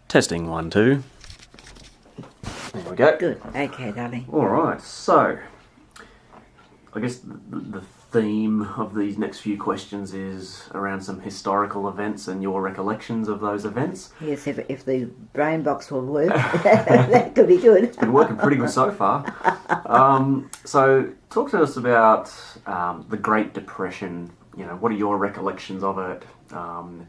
Testing 1, 2. There we go. Good. Okay, darling. All right. So, I guess the theme of these next few questions is around some historical events and your recollections of those events. Yes, if the brain box will work, that could be good. It's been working pretty good so far. So, talk to us about the Great Depression. You know, what are your recollections of it? You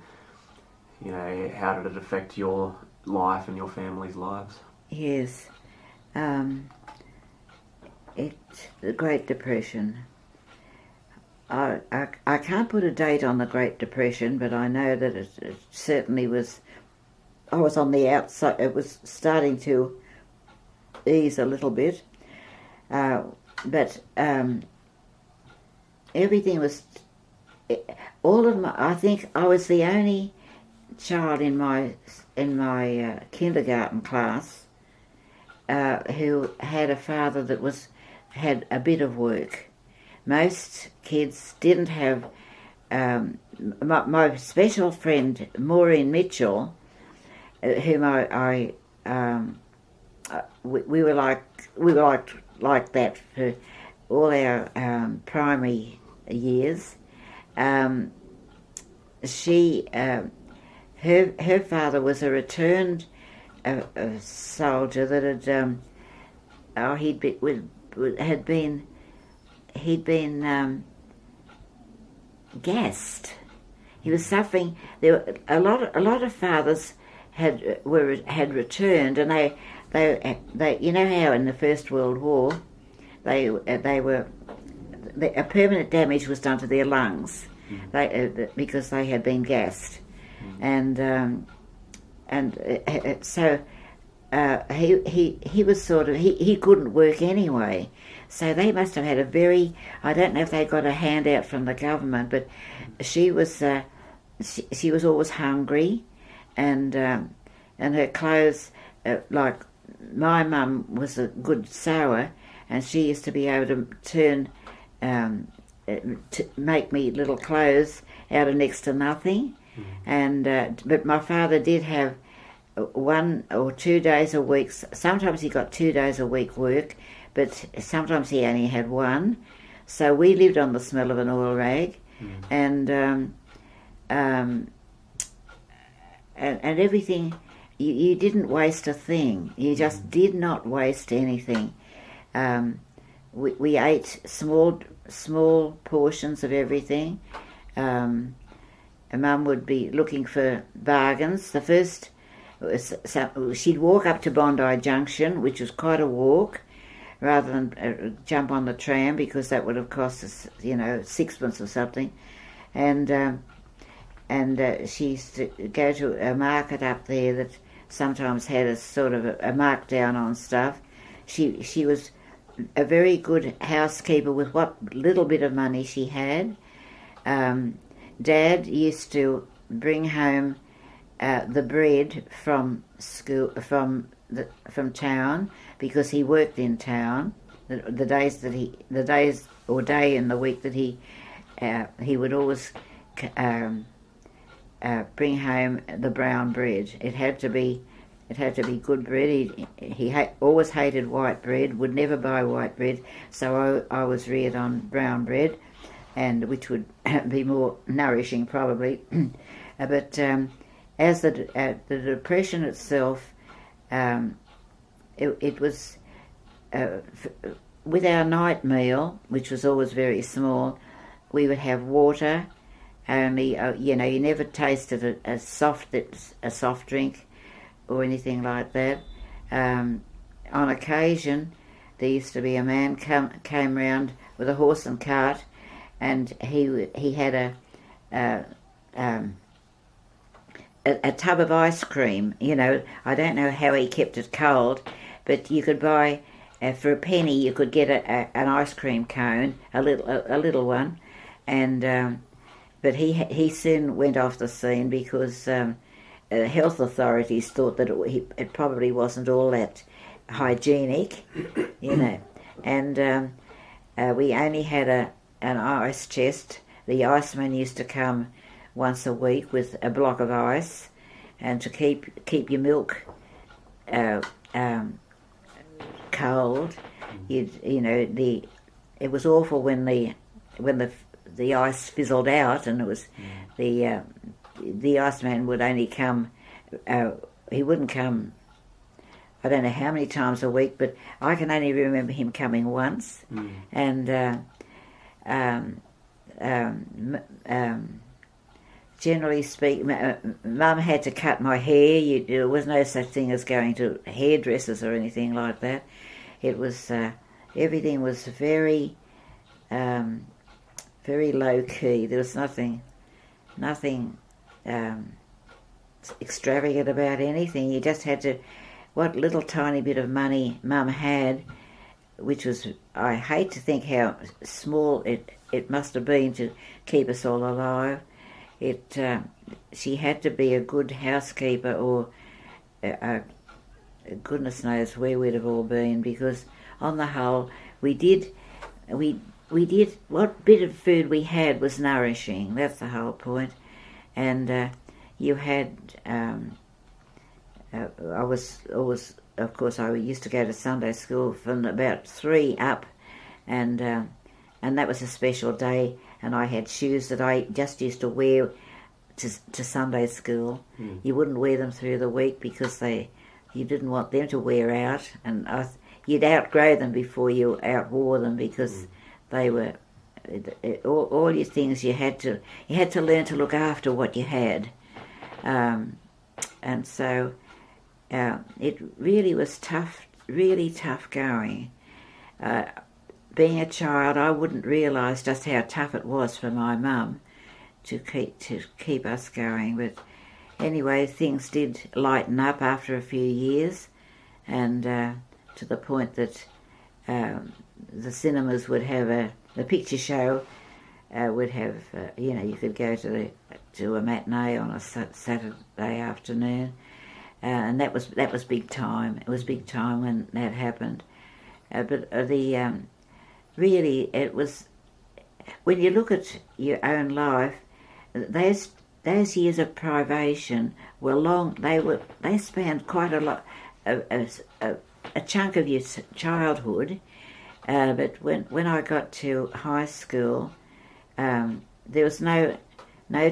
know, how did it affect your life and your family's lives? Yes. The Great Depression. I can't put a date on the Great Depression, but I know that it certainly was. I was on the outside. It was starting to ease a little bit, but everything was. All of my. I think I was the only child in my kindergarten class who had a father that had a bit of work. Most kids didn't have. My special friend Maureen Mitchell, whom we were like that for all our primary years. Her father was a returned soldier that he'd been gassed. He was suffering. There were a lot of fathers had returned, and they you know how in the First World War a permanent damage was done to their lungs, because they had been gassed, and so he was sort of he couldn't work anyway. So they must have had a very, I don't know if they got a handout from the government, but she was always hungry, and her clothes, like my mum was a good sewer, and she used to be able to turn, to make me little clothes out of next to nothing, and but my father did have 1 or 2 days a week. Sometimes he got 2 days a week work, but sometimes he only had 1. So we lived on the smell of an oil rag, and everything. You didn't waste a thing. You just did not waste anything. We ate small portions of everything. Mum would be looking for bargains. The first, she'd walk up to Bondi Junction, which was quite a walk, rather than jump on the tram, because that would have cost us, 6pence or something. And she used to go to a market up there that sometimes had a sort of a markdown on stuff. She was a very good housekeeper with what little bit of money she had. Dad used to bring home the bread from school, from town, because he worked in town. The days or day in the week that he would always bring home the brown bread. It had to be good bread. He always hated white bread. Would never buy white bread. So I was reared on brown bread, and which would be more nourishing probably. But as the Depression itself, it was with our night meal, which was always very small. We would have water. Only you never tasted a soft drink or anything like that. On occasion, there used to be a man came round with a horse and cart, and he had a tub of ice cream. I don't know how he kept it cold, but you could buy for a penny. You could get an ice cream cone, a little one, and but he soon went off the scene because health authorities thought that it probably wasn't all that hygienic, and we only had an ice chest. The iceman used to come once a week with a block of ice, and to keep your milk cold. It was awful when the ice fizzled out, and it was the iceman would only come. He wouldn't come. I don't know how many times a week, but I can only remember him coming once, and generally speaking, Mum had to cut my hair. There was no such thing as going to hairdressers or anything like that. It was everything was very, very low key. There was nothing extravagant about anything. You just had to, what little tiny bit of money Mum had, which was, I hate to think how small it must have been to keep us all alive. She had to be a good housekeeper, or goodness knows where we'd have all been, because on the whole we did what bit of food we had was nourishing. That's the whole point. And you had I was always, of course, I used to go to Sunday school from about 3 up, and that was a special day, and I had shoes that I just used to wear to Sunday school. You wouldn't wear them through the week because you didn't want them to wear out, and you'd outgrow them before you outwore them, because they were all your things. You had to learn to look after what you had, and so it really was tough, really tough going. Being a child, I wouldn't realise just how tough it was for my mum to keep us going. But anyway, things did lighten up after a few years, and to the point that the cinemas would have the picture show would have you could go to a matinee on a Saturday afternoon, and that was big time. It was big time when that happened. But really, it was, when you look at your own life, those years of privation were long. They spanned quite a lot, a chunk of your childhood. But when I got to high school, there was no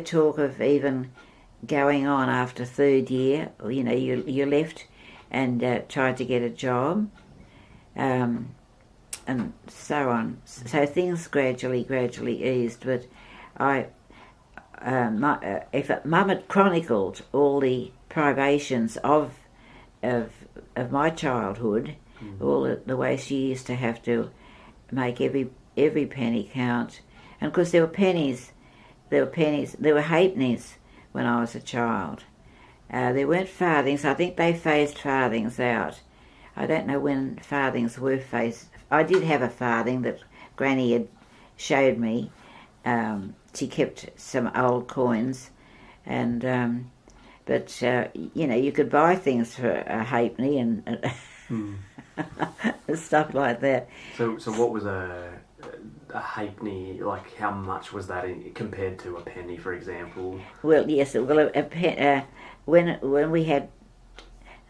talk of even going on after third year. You left and tried to get a job, and so on. So things gradually eased. But if Mum had chronicled all the privations of my childhood, all the way she used to have to make every penny count, and of course there were halfpennies when I was a child. There weren't farthings. I think they phased farthings out. I don't know when farthings were phased. I did have a farthing that Granny had showed me. She kept some old coins, and but you could buy things for a halfpenny and stuff like that. So what was a halfpenny, like how much was that compared to a penny, for example? Well, yes. Well, when we had,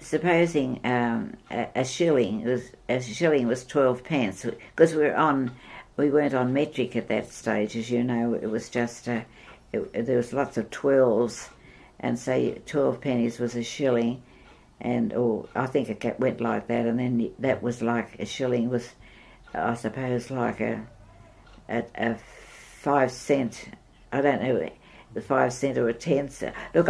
supposing a shilling was 12 pence, because we weren't on metric at that stage, as you know. It was just there was lots of 12s, and so 12 pennies was a shilling. Or I think it went like that, and then that was like a shilling was, I suppose, like a 5 cent. I don't know, the 5 cent or a 10 cent. Look,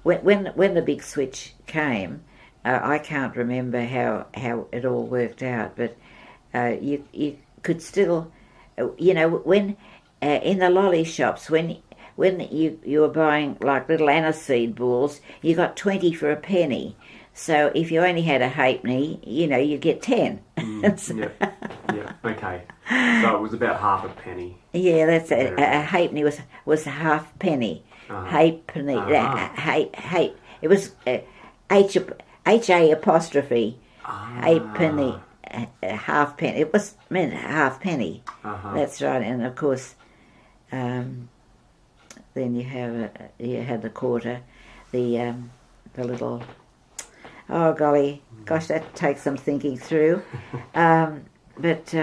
when the big switch came, I can't remember how it all worked out, but you could still, when in the lolly shops, when you were buying like little aniseed balls, you got 20 for a penny. So if you only had a halfpenny, you'd get 10. Yeah, okay. So it was about half a penny. Yeah, that's a halfpenny was a half penny. Halfpenny. It was H-A apostrophe. Halfpenny. Half penny. It was meant half penny. That's right. And of course, then you had the quarter, the the little. Oh golly, gosh, that takes some thinking through. But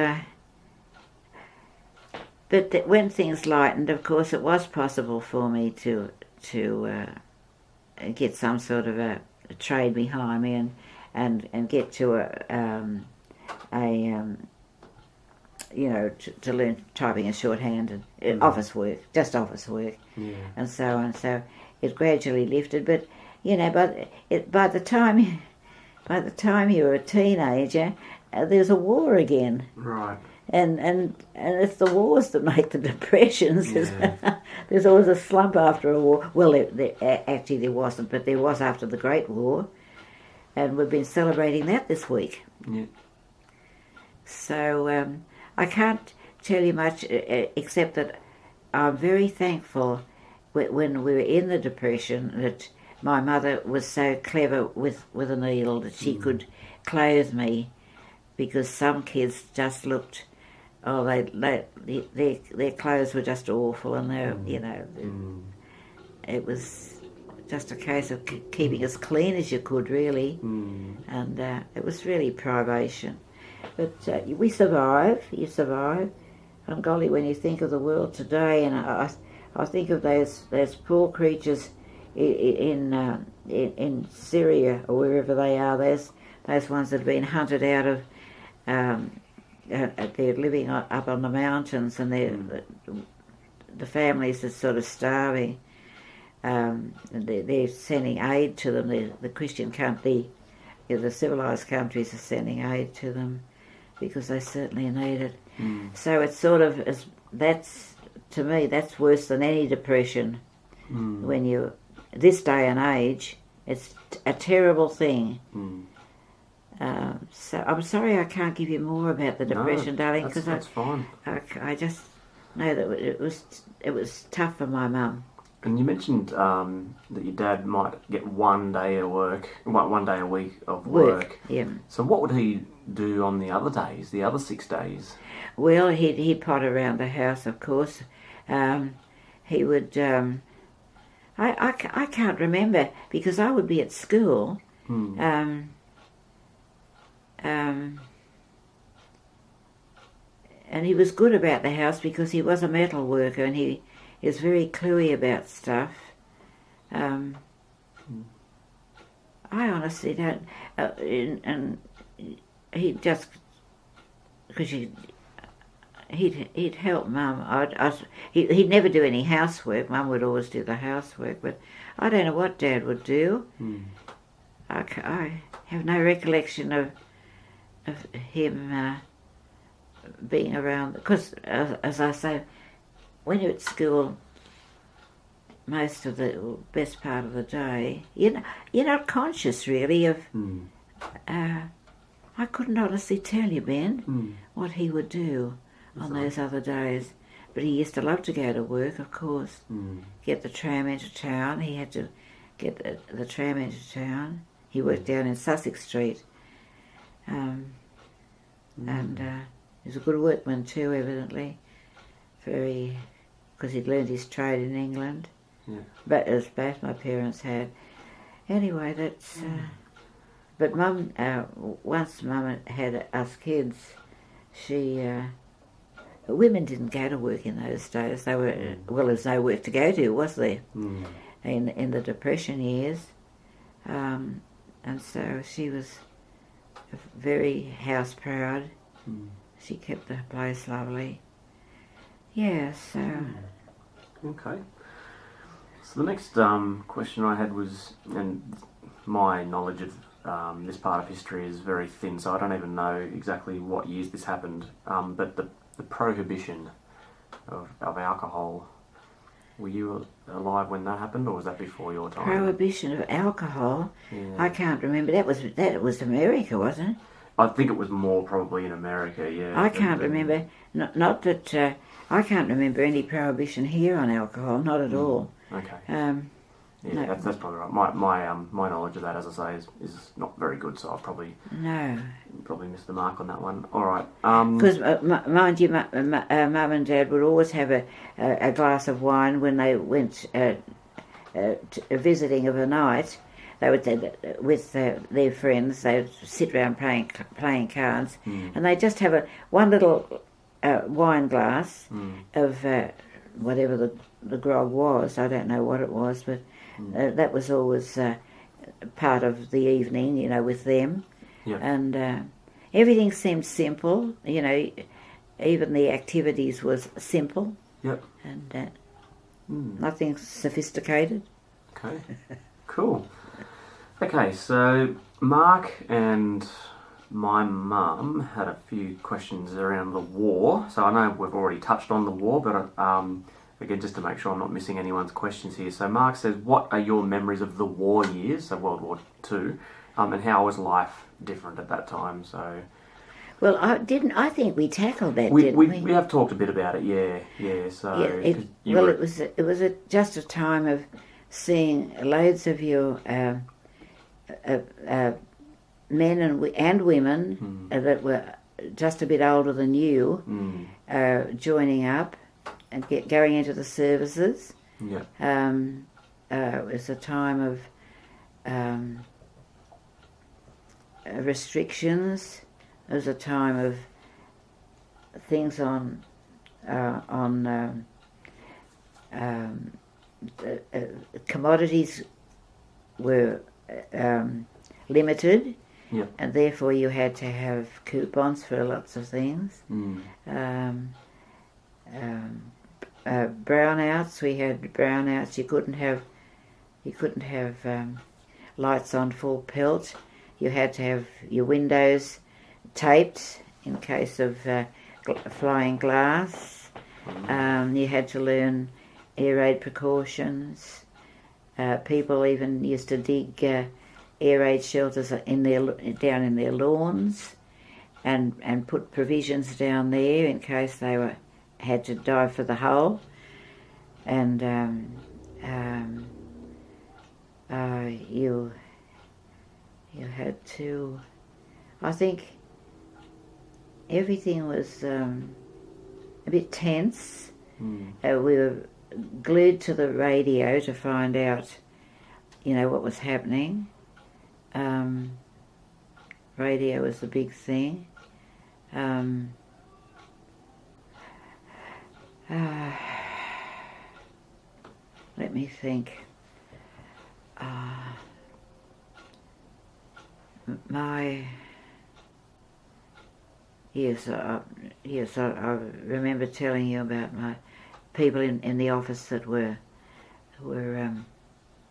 when things lightened, of course, it was possible for me to get some sort of a trade behind me and get to to learn typing and shorthand and office work, just office work, and so on. So it gradually lifted, but by the time you were a teenager, there's a war again. Right. And it's the wars that make the depressions. Yeah. There's always a slump after a war. Well, actually there wasn't, but there was after the Great War, and we've been celebrating that this week. Yeah. So I can't tell you much except that I'm very thankful when we were in the Depression that my mother was so clever with a needle that she could clothe me, because some kids just looked, their clothes were just awful, and it was just a case of keeping as clean as you could, really, and it was really privation. But we survive. You survive, and golly, when you think of the world today, and I think of those poor creatures in Syria or wherever they are, those ones that have been hunted out of. They're living up on the mountains, and the families are sort of starving. They're sending aid to them. The Christian country, the civilised countries are sending aid to them because they certainly need it. So it's sort of to me that's worse than any depression. When you this day and age, it's a terrible thing. So I'm sorry I can't give you more about the depression, darling, because that's fine. I just know that it was tough for my mum. And you mentioned that your dad might get one day a week of work. Yeah. So what would he do on the other days, the other 6 days? Well, he'd pot around the house, of course. He would. I can't remember because I would be at school. And he was good about the house because he was a metal worker and he is very cluey about stuff. I honestly don't, and he just because he'd help Mum. He'd never do any housework. Mum would always do the housework, but I don't know what Dad would do. I have no recollection of him being around, because as I say, when you're at school most of the best part of the day, you're not conscious really of I couldn't honestly tell you, Ben, what he would do on those other days, but he used to love to go to work, of course. Get the tram into town. He had to get the tram into town. He worked down in Sussex Street. And he was a good workman too, evidently. Because he'd learned his trade in England. Yeah. But as both my parents had. Anyway, that's... but Mum, once Mum had us kids, she... women didn't go to work in those days. They were... Well, there's no work to go to, was there? In the Depression years. And so she was very house proud. She kept the place lovely. Yeah, so... Okay. So the next question I had was, and my knowledge of this part of history is very thin, so I don't even know exactly what years this happened, but the prohibition of alcohol, were you alive when that happened, or was that before your time? Prohibition of alcohol? Yeah. I can't remember. That was America, wasn't it? I think it was more probably in America, yeah. I can't remember. Not that... I can't remember any prohibition here on alcohol, not at all. Okay. Yeah, no. That's probably right. My knowledge of that, as I say, is not very good, so I'll probably missed the mark on that one. All right. Because mind you, Mum and Dad would always have a glass of wine when they went visiting of a night. they would with their friends. They would sit around playing cards, and they just have one little wine glass of whatever the grog was. I don't know what it was, but that was always part of the evening, with them. Yep. And everything seemed simple, even the activities was simple. Yep. And nothing sophisticated. Okay, cool. Okay, so Mark and my mum had a few questions around the war. So I know we've already touched on the war, but again, just to make sure I'm not missing anyone's questions here. So Mark says, what are your memories of the war years, so World War II, and how was life different at that time? So, well, I think we tackled that, didn't we? We have talked a bit about it, yeah. So it was just a time of seeing loads of your men and women that were just a bit older than you joining up and going into the services. Yeah. It was a time of restrictions. It was a time of things on commodities were limited. Yeah. And therefore you had to have coupons for lots of things. Brownouts, we had brownouts. You couldn't have lights on full pelt. You had to have your windows taped in case of flying glass. You had to learn air raid precautions. People even used to dig air raid shelters down in their lawns, and put provisions down there in case they had to dive for the hull. And you had to. I think everything was a bit tense. We were glued to the radio to find out, what was happening. Radio was the big thing. Let me think. I remember telling you about my people in the office that were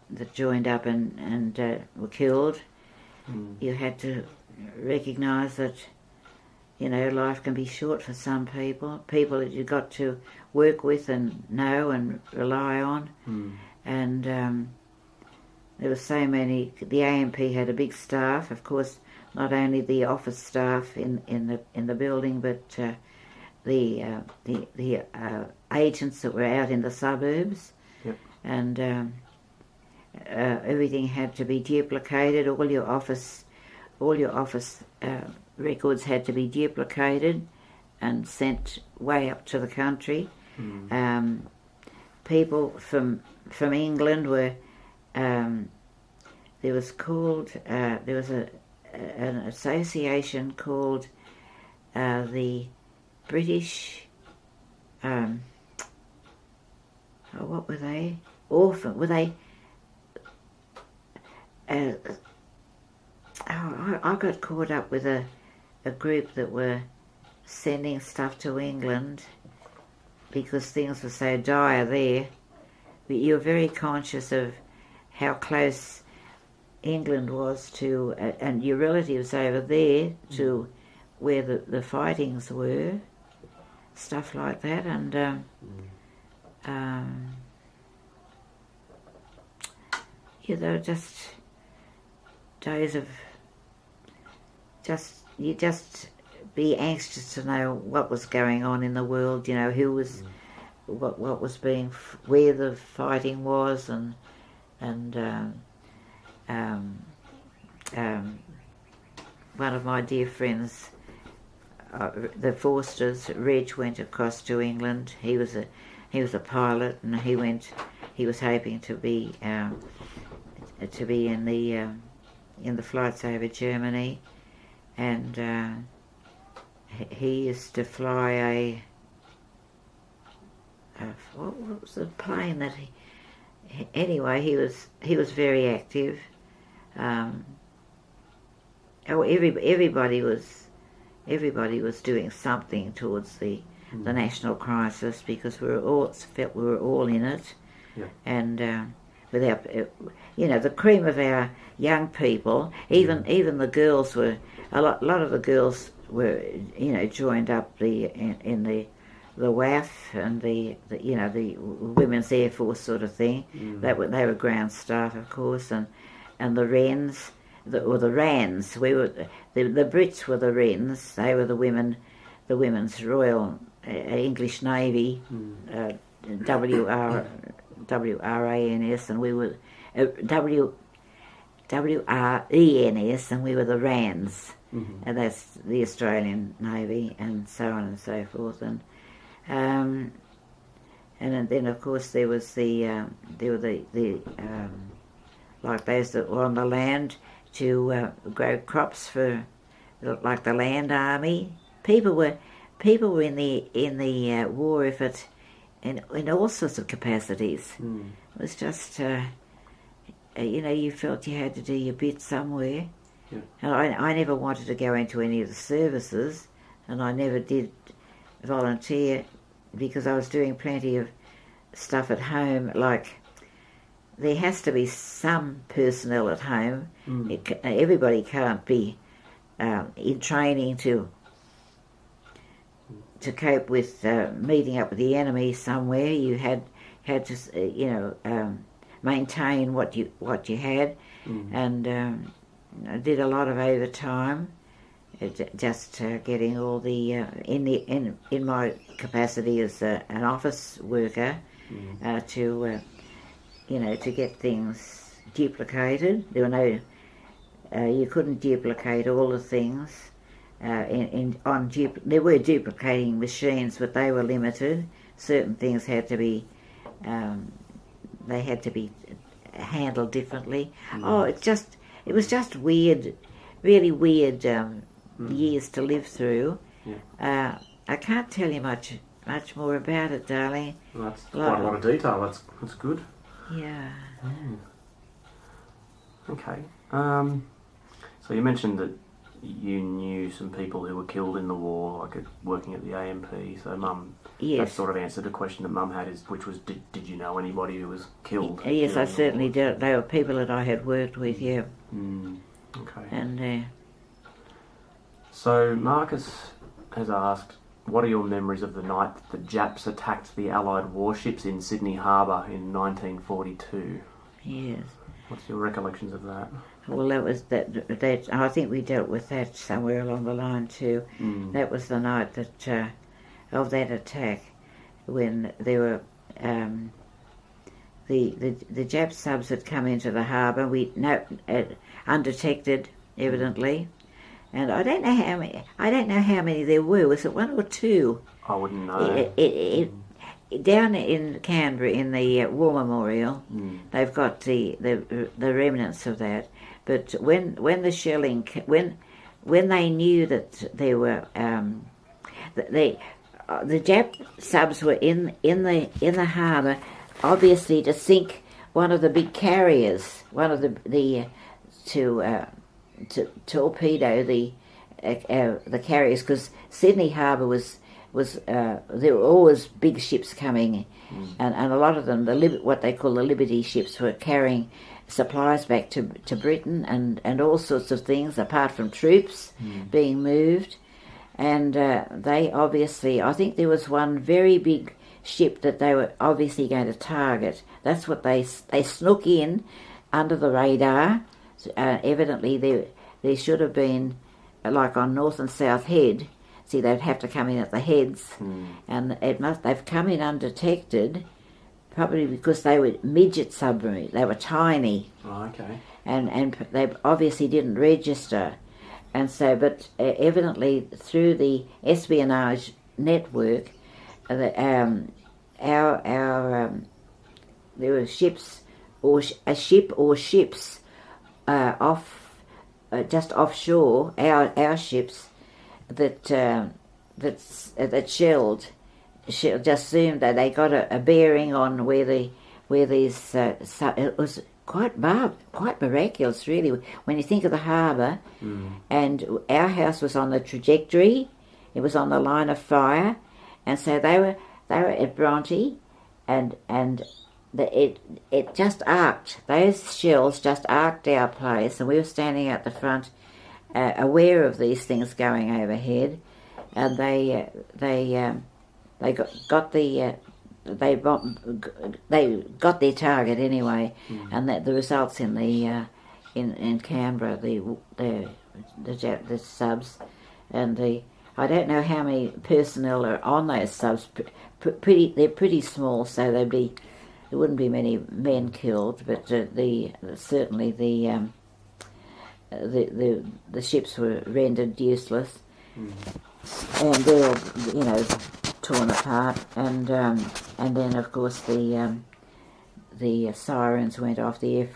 that joined up and were killed. You had to recognise that, life can be short for some people that you've got to work with and know and rely on. And there were so many. The AMP had a big staff, of course, not only the office staff in the building, but the agents that were out in the suburbs. Yep. And everything had to be duplicated. All your office records had to be duplicated and sent way up to the country. People from England were there was an association called the British. What were they? Orphan? Were they? I got caught up with a group that were sending stuff to England because things were so dire there. But you were very conscious of how close England was to, and your relatives over there, to where the fightings were, stuff like that. And they were just days of you be anxious to know what was going on in the world, who was what was being, where the fighting was, and one of my dear friends, the Forsters, Reg, went across to England. He was a pilot, and he was hoping to be to be in the flights over Germany, and he used to fly what was the plane that anyway, he was very active. Everybody was doing something towards the national crisis, because we felt we were all in it. Yeah. And without, the cream of our young people, even the girls were, a lot of the girls were, joined up in the WAF and the Women's Air Force sort of thing. They were ground staff, of course, and the Wrens, or the Rands. We were the Brits were the Wrens. They were the Women's Royal English Navy, WRANS, and we were WRENS, and we were the Rands, and that's the Australian Navy, and so on and so forth. And then of course there were the like those that were on the land to grow crops for, like the land army. People were in the war effort in all sorts of capacities. It was just you felt you had to do your bit somewhere. Yeah. And I never wanted to go into any of the services, and I never did volunteer, because I was doing plenty of stuff at home. Like, there has to be some personnel at home. Everybody can't be in training to cope with meeting up with the enemy somewhere. You had to maintain what you had, and I did a lot of overtime. Just getting all the in my capacity as an office worker to get things duplicated. There were no you couldn't duplicate all the things there were duplicating machines, but they were limited. Certain things had to be handled differently. It was just weird, really weird. Years to live through. Yeah. I can't tell you much more about it, darling. Well, that's quite a lot of detail. That's good. Yeah. Okay. So you mentioned that you knew some people who were killed in the war, like working at the AMP. So Mum, that sort of answered a question that Mum had, which was, did you know anybody who was killed? Yes, I certainly did. They were people that I had worked with. Yeah. Okay. And. So Marcus has asked, what are your memories of the night that the Japs attacked the Allied warships in Sydney Harbour in 1942? Yes. What's your recollections of that? Well, that was that. I think we dealt with that somewhere along the line too. That was the night that of that attack, when there were the Jap subs had come into the harbour. Undetected, evidently. And I don't know how many there were. Was it one or two? I wouldn't know. Down in Canberra, in the War Memorial, they've got the remnants of that. But when the shelling, when they knew that there were the Jap subs were in the harbour, obviously to sink one of the big carriers, one of the to torpedo the carriers, because Sydney Harbour was there were always big ships coming, and a lot of them, what they call the Liberty ships, were carrying supplies back to Britain and all sorts of things apart from troops being moved, and they obviously, I think there was one very big ship that they were obviously going to target. That's what they snuck in under the radar. Evidently there should have been, like on North and South Head, see, they'd have to come in at the heads, and they've come in undetected, probably because they were midget submarines. They were tiny. Oh, okay. And they obviously didn't register, and so, but evidently through the espionage network, there were ships or a ship or ships just offshore our ships that shelled just assumed that they got a bearing on where these it was quite miraculous really when you think of the harbour. And our house was on the trajectory, it was on the line of fire, and so they were at Bronte, and it just arced, those shells just arced our place, and we were standing out the front aware of these things going overhead, and they got their target anyway, and that the results in the in Canberra, the subs, and I don't know how many personnel are on those subs. They're pretty small, so there wouldn't be many men killed, but certainly the ships were rendered useless, and they're all torn apart, and then of course the sirens went off, the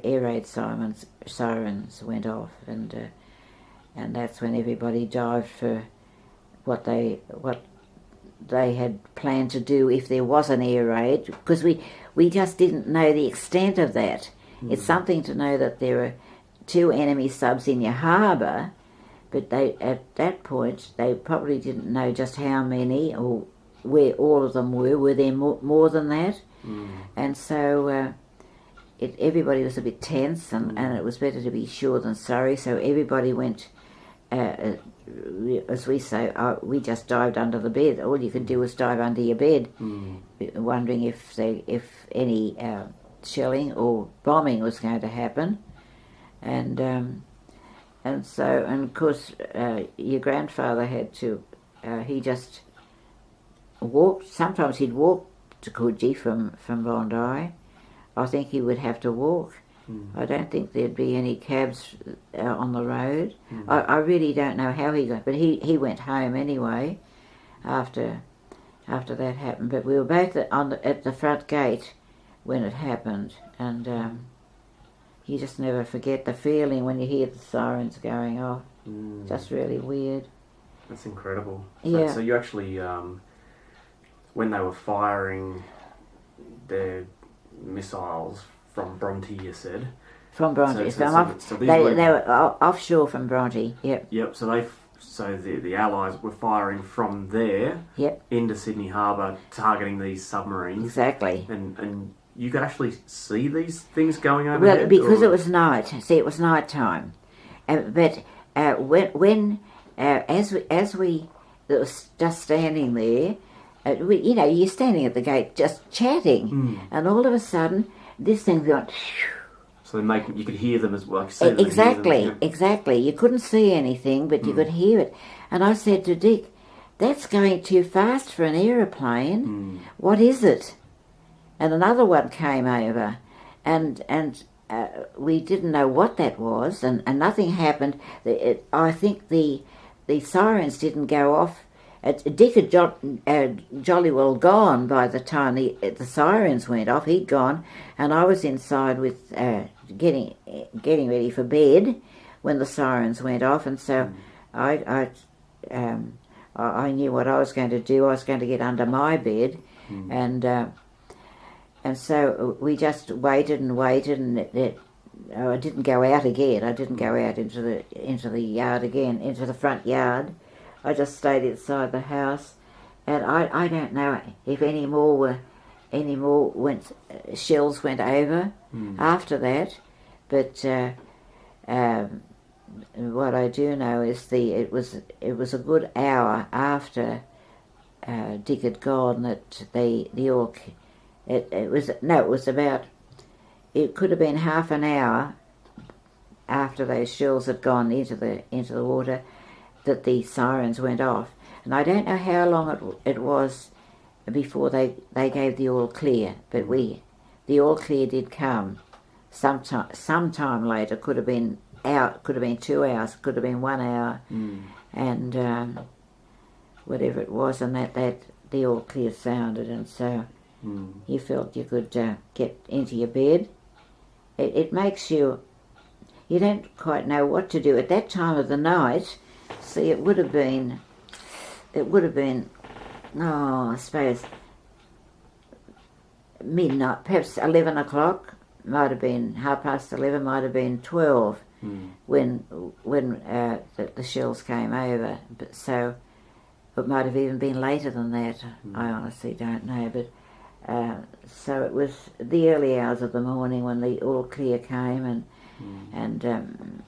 air raid sirens went off, and that's when everybody dived for what they had planned to do if there was an air raid, because we just didn't know the extent of that. It's something to know that there are 2 enemy subs in your harbour, but at that point they probably didn't know just how many or where all of them were. Were there more than that? And so everybody was a bit tense, and it was better to be sure than sorry, so everybody went, as we say, we just dived under the bed. All you could do was dive under your bed, wondering if any shelling or bombing was going to happen. And of course your grandfather had to, he just walked. Sometimes he'd walk to Coogee from Bondi. I think he would have to walk. I don't think there'd be any cabs on the road. I really don't know how he got, but he went home anyway after that happened. But we were both at the front gate when it happened, and you just never forget the feeling when you hear the sirens going off. Just really weird. That's incredible. Yeah. So you actually, when they were firing their missiles from Bronte, you From Bronte. So they were offshore from Bronte. Yep. Yep. So the Allies were firing from there. Yep. Into Sydney Harbour, targeting these submarines. Exactly. And you could actually see these things going overhead? Well, because it was night. See, it was night time. But when as we was just standing there, you're standing at the gate just chatting, and all of a sudden this thing went. So you could hear them as well. Like Exactly. You couldn't see anything, but you could hear it. And I said to Dick, "That's going too fast for an aeroplane. What is it?" And another one came over, and we didn't know what that was, and nothing happened. I think the sirens didn't go off. Dick had jolly well gone by the time the sirens went off. He'd gone, and I was inside with getting ready for bed when the sirens went off, and so I knew what I was going to do. I was going to get under my bed, and so we just waited, and I didn't go out again. I didn't go out into the yard again, into the front yard. I just stayed inside the house, and I don't know if any more shells went over after that, but what I do know is it was a good hour after Dick had gone that it could have been half an hour after those shells had gone into the water that the sirens went off, and I don't know how long it was before they gave the all clear, but the all clear did come sometime later. Could have been 2 hours, could have been 1 hour, and whatever it was, and that the all clear sounded, and so You felt you could get into your bed. It makes you don't quite know what to do at that time of the night. See, it would have been, I suppose, midnight, perhaps 11 o'clock, might have been 11:30, might have been 12 when the shells came over. But so it might have even been later than that. I honestly don't know. But so it was the early hours of the morning when the all clear came, and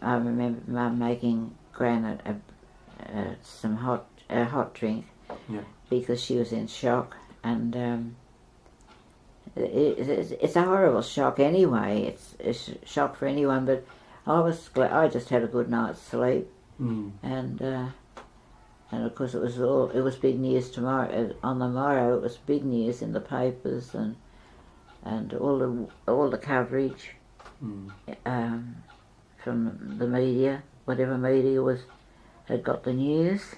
I remember Mum making Gran some hot drink because she was in shock, and it's a horrible shock anyway. It's a shock for anyone, but I was glad. I just had a good night's sleep, and of course it was big news tomorrow. On the morrow, it was big news in the papers and all the coverage from the media, whatever media had got the news.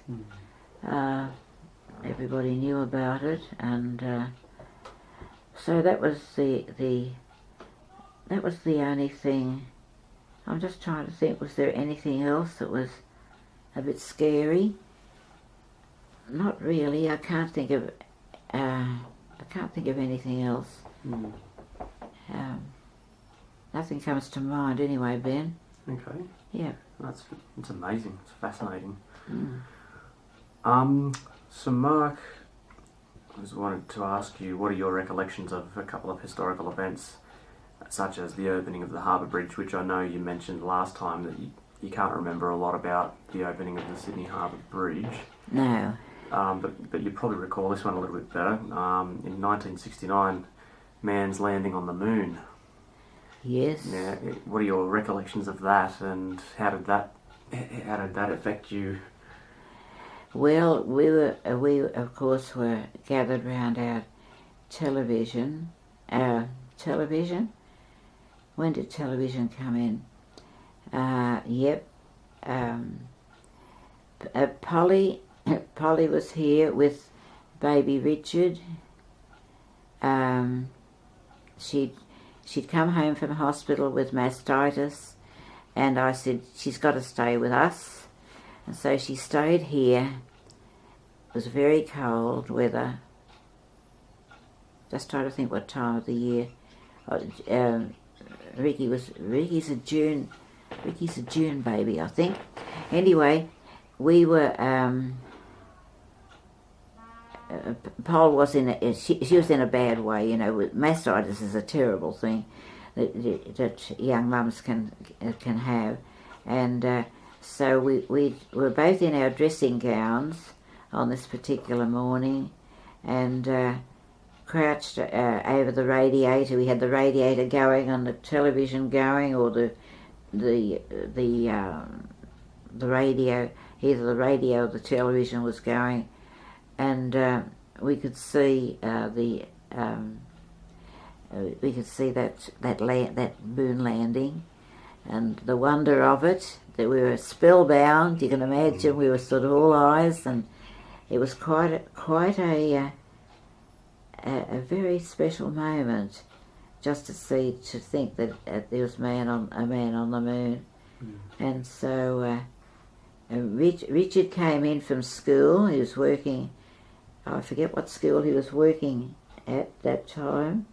Everybody knew about it, and so that was the only thing. I'm just trying to think, was there anything else that was a bit scary? Not really. I can't think of anything else. Nothing comes to mind anyway, Ben. Okay. Yeah. It's amazing. It's fascinating. So Mark, I just wanted to ask you, what are your recollections of a couple of historical events, such as the opening of the Harbour Bridge, which I know you mentioned last time that you can't remember a lot about the opening of the Sydney Harbour Bridge. No. But you probably recall this one a little bit better. In 1969, man's landing on the moon. Yes. Yeah. What are your recollections of that, and how did that affect you? Well, we of course were gathered round our television. When did television come in? Polly was here with baby Richard. She'd come home from hospital with mastitis, and I said she's got to stay with us, and so she stayed here. It was very cold weather. Just trying to think what time of the year. Ricky's a June baby, I think. Anyway, we were. Paul was she was in a bad way, you know. Mastitis is a terrible thing that young mums can have, and so we were both in our dressing gowns on this particular morning, and crouched over the radiator. We had the radiator going and the television going, or the radio, either the radio or the television was going, and we could see that moon landing, and the wonder of it, that we were spellbound. You can imagine, we were sort of all eyes, and it was quite a very special moment, just to think that there was a man on the moon. And so Richard came in from school. He was working, I forget what school he was working at that time.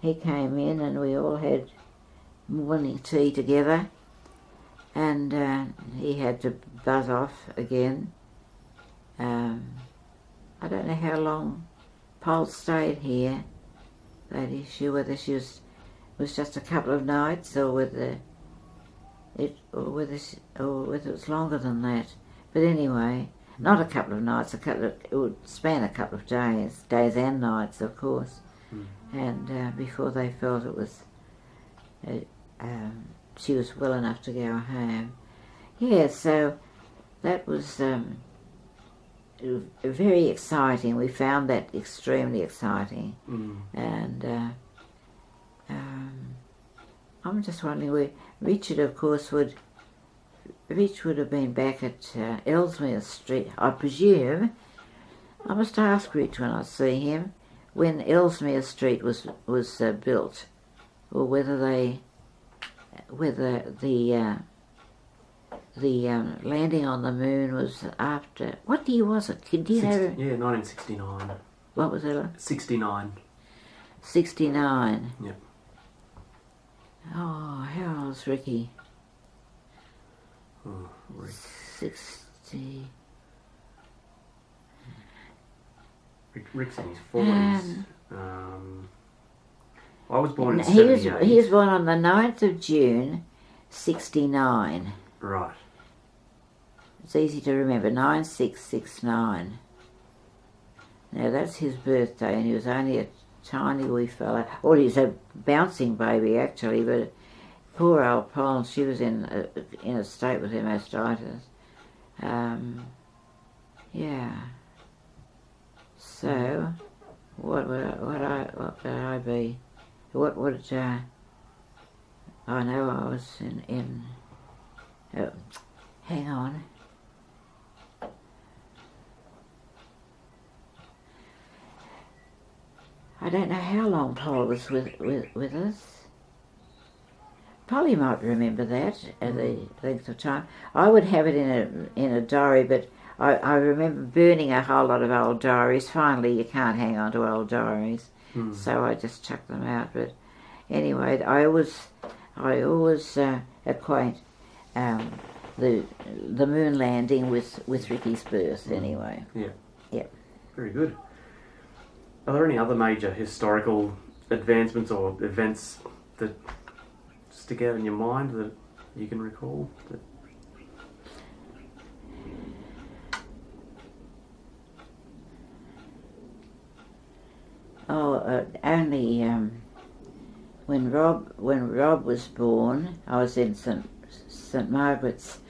He came in and we all had morning tea together, and he had to buzz off again. I don't know how long Paul stayed here, that issue, whether was just a couple of nights, or whether it was longer than that. But anyway, not a couple of nights, it would span a couple of days and nights, of course. And before they felt it was, she was well enough to go home. Yeah, so that was very exciting. We found that extremely exciting. And I'm just wondering, Richard, of course, would have been back at Ellesmere Street, I presume. I must ask Rich when I see him when Ellesmere Street was built, or whether the landing on the moon was after. What year was it? Do you know? Yeah, 1969. What was it? 69. 69. Yep. Oh, how old's Ricky? Oh, Rick. 60. Rick's in his 40s. I was born in 78. He was born on the 9th of June, 69. Right. It's easy to remember, 9669. Now that's his birthday, and he was only a tiny wee fella. Or he was a bouncing baby actually, but poor old Paul, she was in a state with mastitis. Yeah. So, what would I be? What would I know I was in hang on. I don't know how long Paul was with us. Polly might remember that at the length of time. I would have it in a diary, but I remember burning a whole lot of old diaries. Finally, you can't hang on to old diaries, so I just chucked them out. But anyway, I always acquaint the moon landing with Ricky's birth. Anyway. Yeah. Yeah. Very good. Are there any other major historical advancements or events that stick out in your mind that you can recall? Only when Rob was born, I was in St Margaret's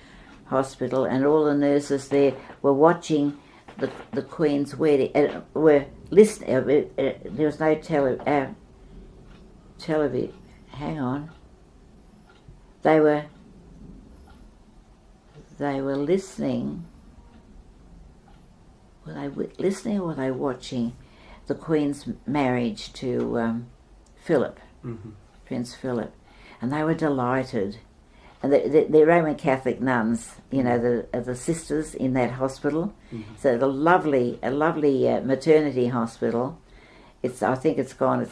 Hospital, and all the nurses there were watching the Queen's wedding. Were listening. There was no television. Hang on. They were listening. Were they listening or were they watching the Queen's marriage to Philip, Prince Philip? And they were delighted. And they're Roman Catholic nuns, you know, the sisters in that hospital. So a lovely maternity hospital. I think it's gone.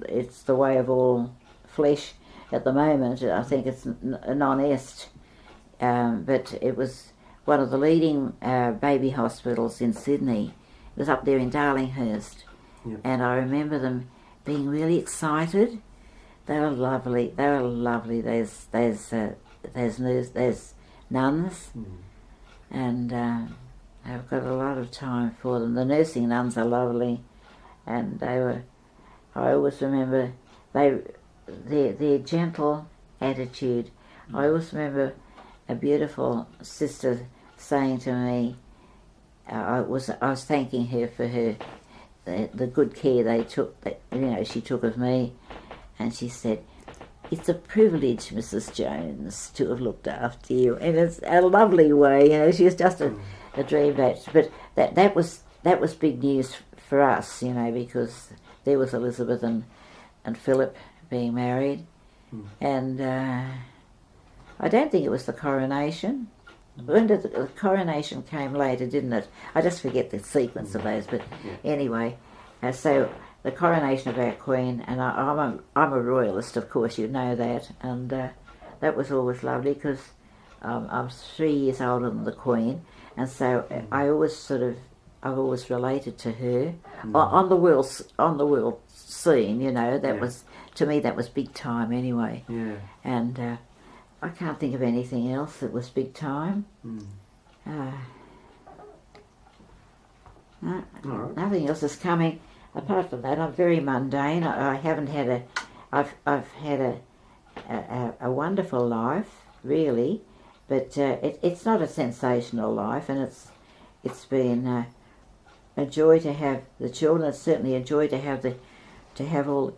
It's the way of all flesh at the moment. I think it's non-est, but it was one of the leading baby hospitals in Sydney. It was up there in Darlinghurst, and I remember them being really excited. They were lovely. There's nuns, and I've got a lot of time for them. The nursing nuns are lovely, and I always remember their gentle attitude. I always remember a beautiful sister saying to me, I was thanking her for the good care they took, she took of me, and she said, "It's a privilege, Mrs. Jones, to have looked after you," and it's a lovely way. She was just a dream batch. But that was big news for us, because there was Elizabeth and Philip being married, and I don't think it was the coronation. When did the coronation came later, didn't it? I just forget the sequence of those. But anyway, so the coronation of our Queen, and I'm a royalist, of course, you know that, and that was always lovely because I'm 3 years older than the Queen, and so I've always related to her on the world scene. That was, to me, that was big time anyway. Yeah. And I can't think of anything else that was big time. Nothing else is coming. Apart from that, I'm very mundane. I've had a wonderful life, really, but it's not a sensational life, and it's been a joy to have the children. It's certainly a joy to have all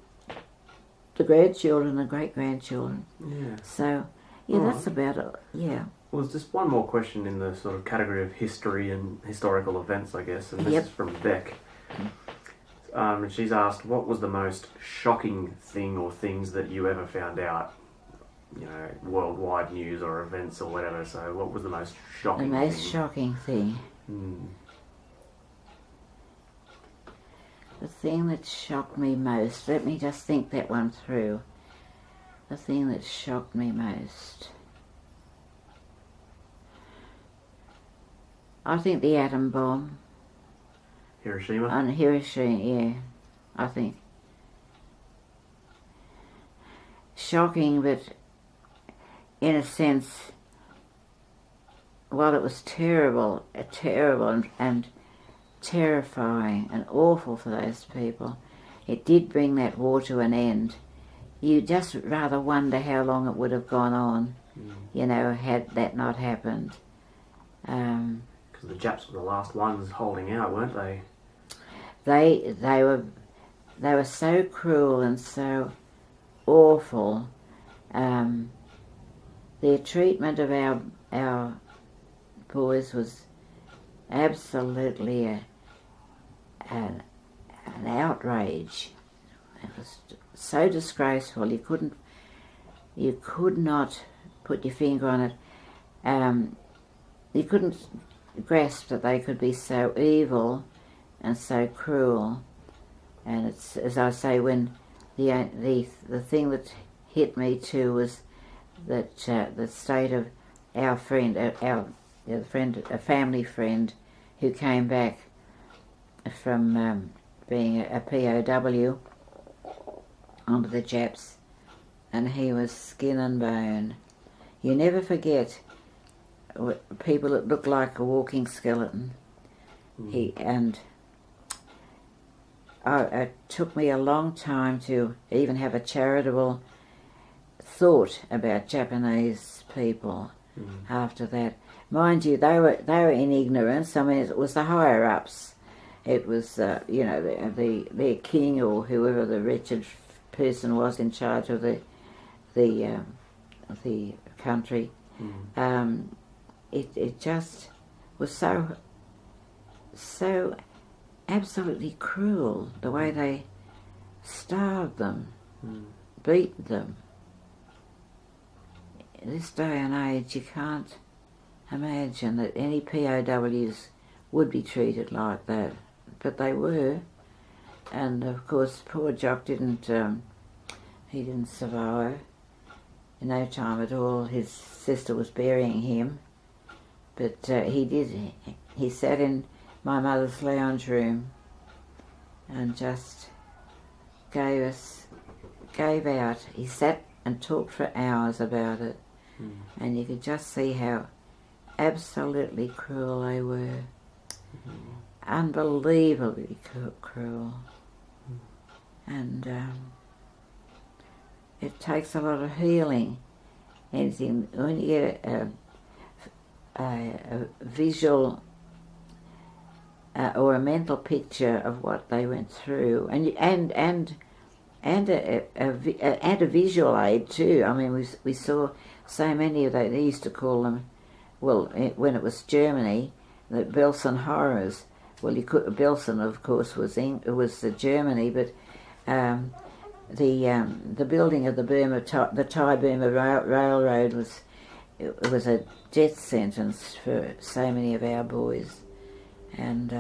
the grandchildren and great grandchildren. Yeah. So that's about it. Yeah. Well, there's just one more question in the sort of category of history and historical events, I guess, and this is from Beck. And she's asked, what was the most shocking thing or things that you ever found out? You know, worldwide news or events or whatever. So, what was the most shocking The most thing? shocking thing. The thing that shocked me most. Let me just think that one through. The thing that shocked me most. I think the atom bomb. Hiroshima? On Hiroshima, yeah. I think. Shocking, but in a sense, while it was terrible and terrifying and awful for those people, it did bring that war to an end. You just rather wonder how long it would have gone on, you know, had that not happened. Because the Japs were the last ones holding out, weren't they? They were so cruel and so awful. Their treatment of our boys was absolutely an outrage. It was so disgraceful. You could not put your finger on it. You couldn't grasp that they could be so evil and so cruel. And it's, as I say, when the thing that hit me too was that the state of our friend, a family friend, who came back from being a POW under the Japs, and he was skin and bone. You never forget people that look like a walking skeleton. It took me a long time to even have a charitable thought about Japanese people after that. Mind you, they were in ignorance. I mean, it was the higher ups. It was their king or whoever the wretched person was in charge of the country. It just was so absolutely cruel, the way they starved them, beat them. In this day and age, you can't imagine that any POWs would be treated like that, but they were. And of course, poor Jock didn't survive. In no time at all, his sister was burying him, but he did. He sat in my mother's lounge room and just gave out. He sat and talked for hours about it, and you could just see how absolutely cruel they were. Unbelievably cruel. And it takes a lot of healing. Anything when you get a visual or a mental picture of what they went through, and a visual aid too. I mean, we saw so many of they used to call them, well, when it was Germany, the Belsen horrors. Well, Belsen, of course, was Germany, but the building of the Thai-Burma Railroad was a death sentence for so many of our boys, and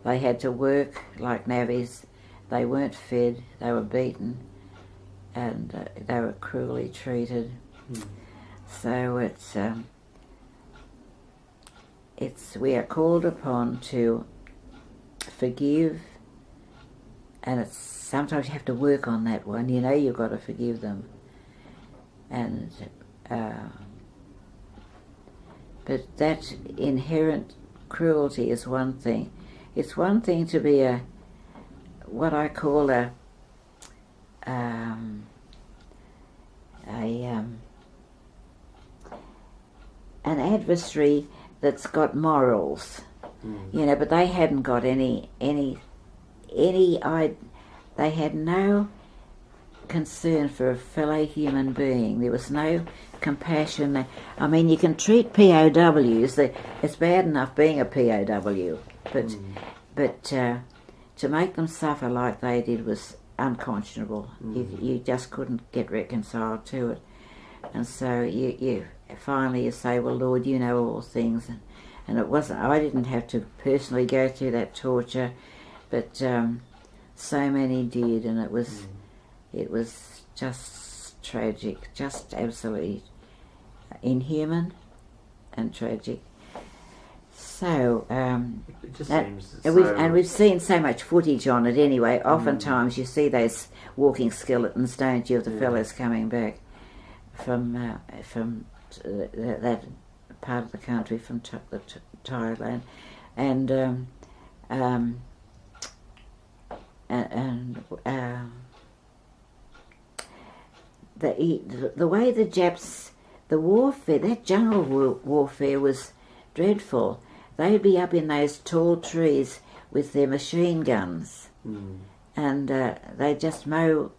they had to work like navvies. They weren't fed. They were beaten, and they were cruelly treated. So we are called upon to forgive, and it's sometimes you have to work on that one. You know you've got to forgive them, and but that inherent cruelty is one thing. It's one thing to be what I call an adversary that's got morals, but they hadn't got any. They had no concern for a fellow human being. There was no compassion. I mean, you can treat POWs. It's bad enough being a POW, but to make them suffer like they did was unconscionable. You just couldn't get reconciled to it. And so you finally you say, well, Lord, you know all things. And it wasn't, I didn't have to personally go through that torture, but so many did, and it was just tragic, just absolutely inhuman and tragic. So, it just seems so... we've seen so much footage on it anyway. Oftentimes you see those walking skeletons, don't you, of the fellows coming back from that part of the country, from Thailand, and the way the Japs, the warfare, that jungle warfare was dreadful. They'd be up in those tall trees with their machine guns, and they'd just mow,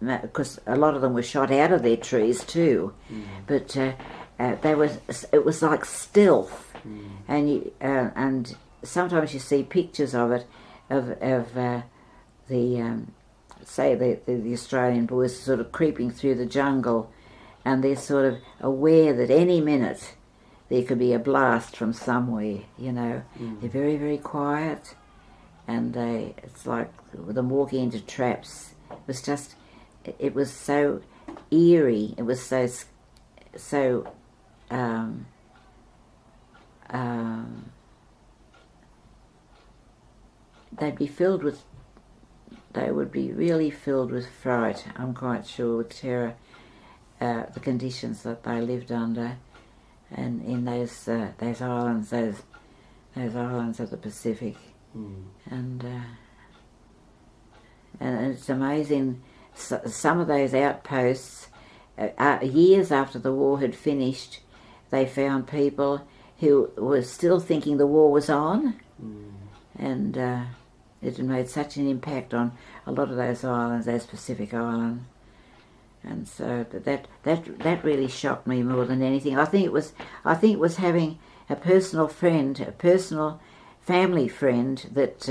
because a lot of them were shot out of their trees too, but it was like stealth, and sometimes you see pictures of it, of the Australian boys sort of creeping through the jungle, and they're sort of aware that any minute there could be a blast from somewhere, you know. They're very, very quiet, and it's like them walking into traps. It was so eerie. It was so they would be really filled with fright, I'm quite sure, with terror, the conditions that they lived under, and in those islands, those islands of the Pacific, and it's amazing. Some of those outposts, years after the war had finished, they found people who were still thinking the war was on, and it had made such an impact on a lot of those islands, those Pacific islands. And so that really shocked me more than anything. I think it was having a personal friend, a personal family friend that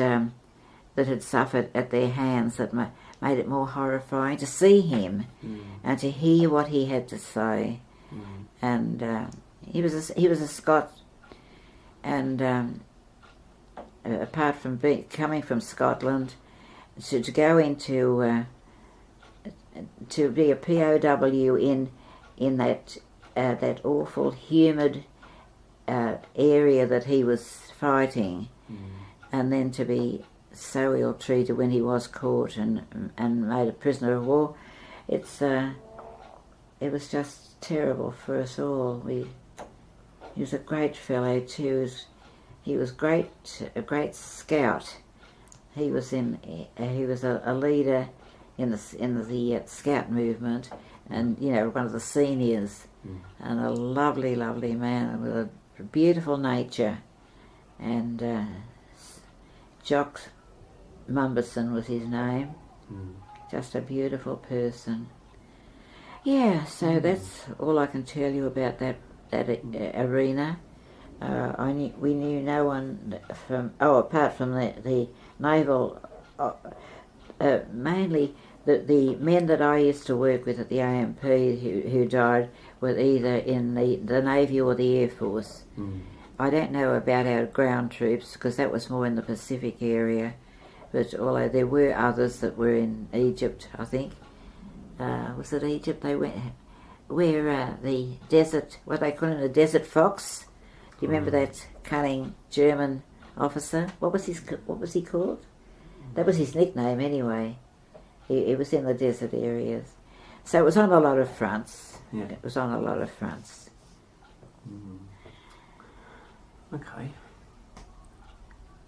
had suffered at their hands that made it more horrifying to see him and to hear what he had to say. And he was a Scot, and apart from coming from Scotland, to go into to be a POW in that awful humid area that he was fighting, and then to be so ill-treated when he was caught and made a prisoner of war, it was just terrible for us all. He was a great fellow too. He was a great scout. He was a leader in the scout movement, and one of the seniors, and a lovely, lovely man with a beautiful nature. And Jock Mumberson was his name. Just a beautiful person. Yeah, so that's all I can tell you about that arena. We knew no one apart from the naval, mainly the men that I used to work with at the AMP who died were either in the Navy or the Air Force. I don't know about our ground troops because that was more in the Pacific area, but although there were others that were in Egypt, I think. Was it Egypt? They went where the desert, what they call it, a desert fox. Do you remember that cunning German officer? What was he called? That was his nickname anyway. He was in the desert areas. So it was on a lot of fronts. Yeah. It was on a lot of fronts. Okay.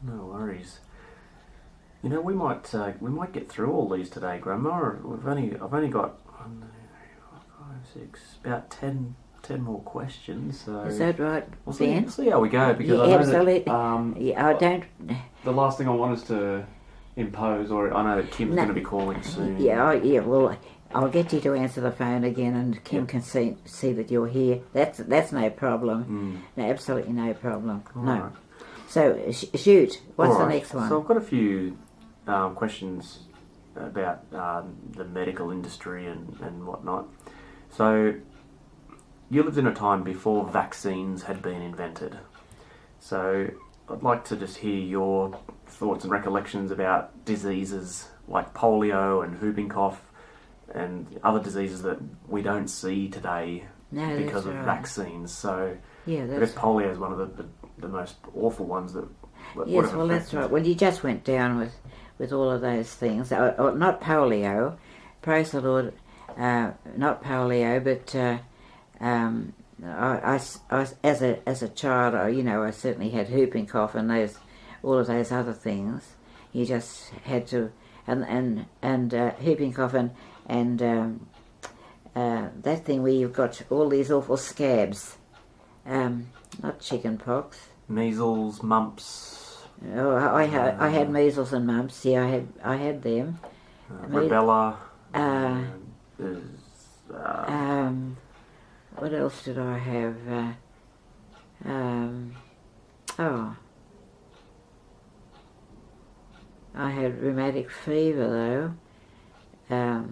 No worries. We might get through all these today, Grandma. I've only got 1, 2, 3, 4, 5, 6, about 10 more questions. So is that right, Ben? We'll see how we go, because yeah, I know absolutely. that, I don't. The last thing I want is to impose, or I know that Kim's going to be calling soon. Yeah. Well, I'll get you to answer the phone again, and Kim can see that you're here. That's no problem. No, absolutely no problem. All no. Right. So, shoot, what's All the right. next one? So I've got a few questions about the medical industry and whatnot. So you lived in a time before vaccines had been invented. So I'd like to just hear your thoughts and recollections about diseases like polio and whooping cough and other diseases that we don't see today because of vaccines. So yeah, I guess polio is one of the most awful ones that yes, well, that's right. Well, you just went down with all of those things. Not polio, praise the Lord, not polio, but I as a child, I certainly had whooping cough and all of those other things. You just had to, and whooping cough and that thing where you've got all these awful scabs, not chicken pox. Measles, mumps. Oh, I had measles and mumps. Yeah, I had them. Rubella. What else did I have? I had rheumatic fever though.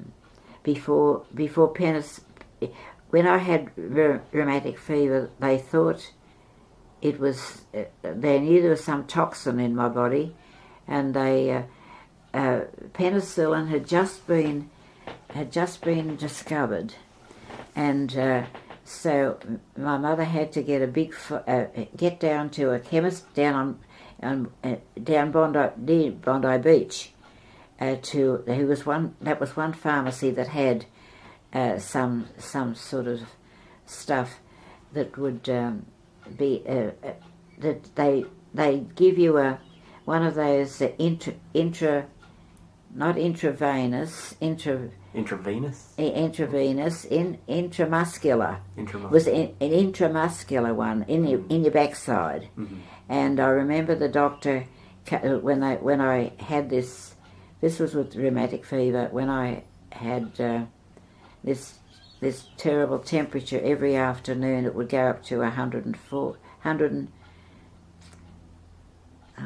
Before when I had rheumatic fever, they thought it was. They knew there was some toxin in my body, and penicillin had just been discovered, and so my mother had to get get down to a chemist down Bondi Beach. That was one pharmacy that had some sort of stuff that would be that they give you one of those intravenous intramuscular. Was an intramuscular one in your backside. Mm-hmm. And I remember the doctor when I had this was with rheumatic fever, when I had this terrible temperature every afternoon. It would go up to 104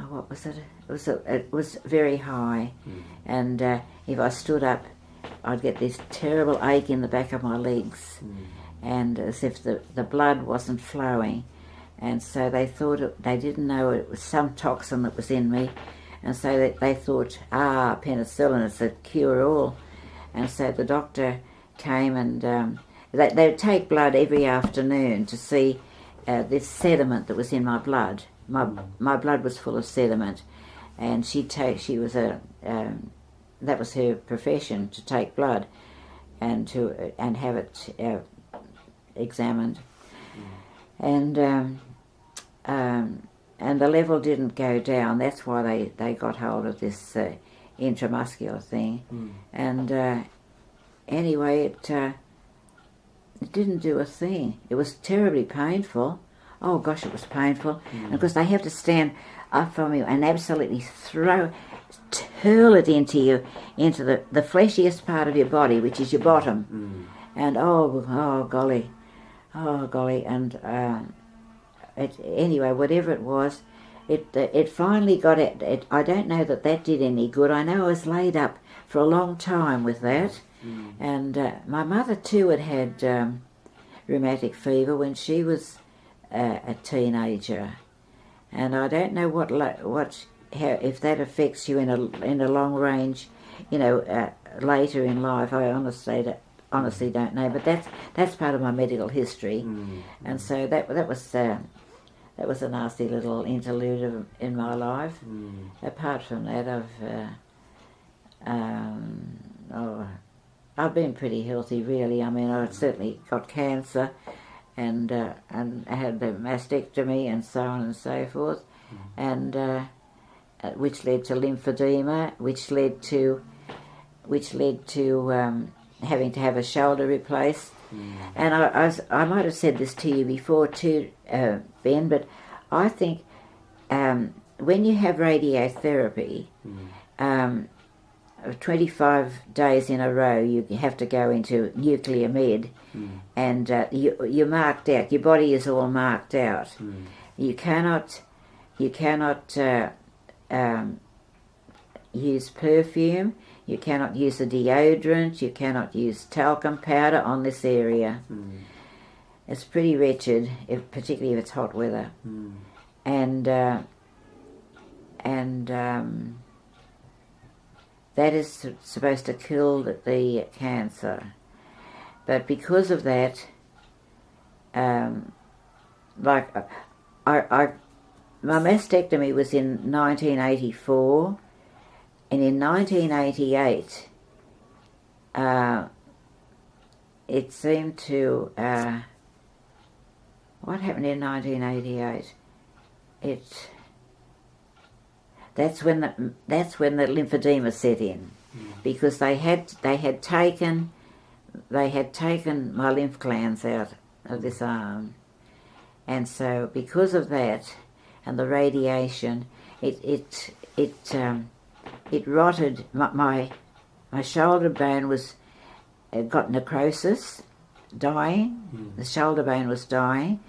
what was it? It was very high. And if I stood up, I'd get this terrible ache in the back of my legs, and as if the blood wasn't flowing. And so they thought they didn't know it was some toxin that was in me, and so they thought, penicillin is a cure-all. And so the doctor came, and they would take blood every afternoon to see this sediment that was in my blood. My blood was full of sediment, and she was that was her profession, to take blood and have it examined, and the level didn't go down. That's why they got hold of this intramuscular thing, and anyway, it didn't do a thing. It was terribly painful. Oh gosh, it was painful, and of course they have to stand up from you and absolutely hurl it into the fleshiest part of your body, which is your bottom, and oh golly, and anyway, whatever it was, it finally got it. I don't know that did any good. I know I was laid up for a long time with that, and my mother too had rheumatic fever when she was a teenager, and I don't know if that affects you in a long range, later in life. I honestly don't know, but that's part of my medical history, and so that was a nasty little interlude in my life. Apart from that, I've been pretty healthy, really. I mean, I certainly got cancer, and had the mastectomy and so on and so forth, and which led to lymphedema, which led to having to have a shoulder replaced. And I might have said this to you before too, Ben, but I think when you have radiotherapy, 25 days in a row, you have to go into nuclear med, and you're marked out. Your body is all marked out. You cannot you cannot use perfume, you cannot use a deodorant, you cannot use talcum powder on this area. It's pretty wretched, particularly if it's hot weather. And that is supposed to kill the cancer. But because of that, my mastectomy was in 1984, and in 1988, it seemed to. What happened in 1988? That's when the lymphedema set in, because they had taken my lymph glands out of this arm, and so because of that and the radiation, it rotted. My shoulder bone got necrosis, dying. The shoulder bone was dying,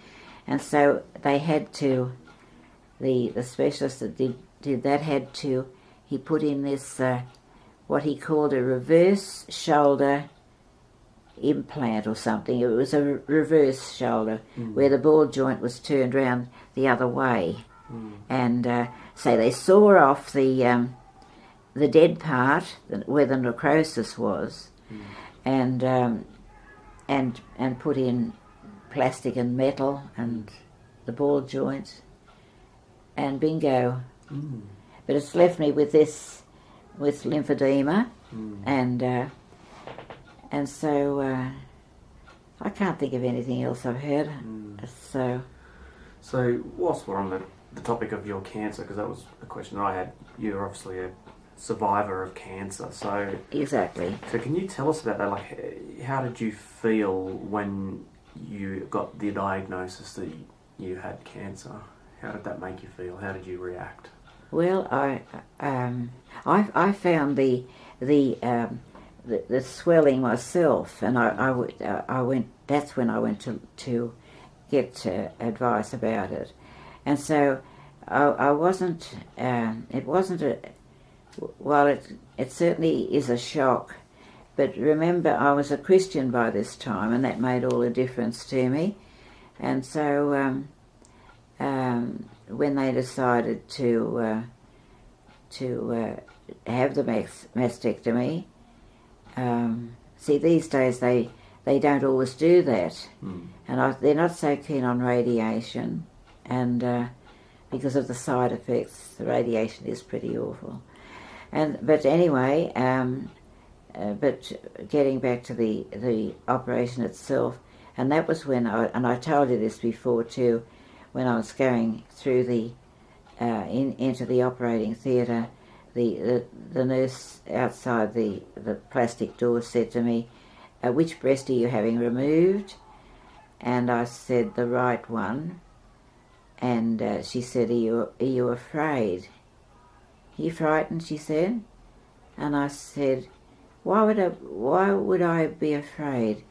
and so they had to. The specialist that did that he put in this what he called a reverse shoulder implant or something. It was a reverse shoulder where the ball joint was turned round the other way, and so they saw off the dead part where the necrosis was, and put in plastic and metal and the ball joint, and bingo. But it's left me with lymphedema, and so I can't think of anything else I've had. So whilst we're on the topic of your cancer, because that was a question that I had, you're obviously a survivor of cancer. So exactly. So can you tell us about that? Like, how did you feel when you got the diagnosis that you had cancer? How did that make you feel? How did you react? Well, I found the swelling myself, and I went. That's when I went to get advice about it, and so I wasn't. It wasn't a. Well, it certainly is a shock, but remember, I was a Christian by this time, and that made all the difference to me, and so. When they decided to have the mastectomy, see, these days they don't always do that, and they're not so keen on radiation, and because of the side effects, the radiation is pretty awful. But anyway, but getting back to the operation itself, and that was when I told you this before too. When I was going through into the operating theatre, the nurse outside the plastic door said to me, "Which breast are you having removed?" And I said, "The right one." And she said, "Are you afraid?" "Are you frightened?" she said. And I said, "Why would I be afraid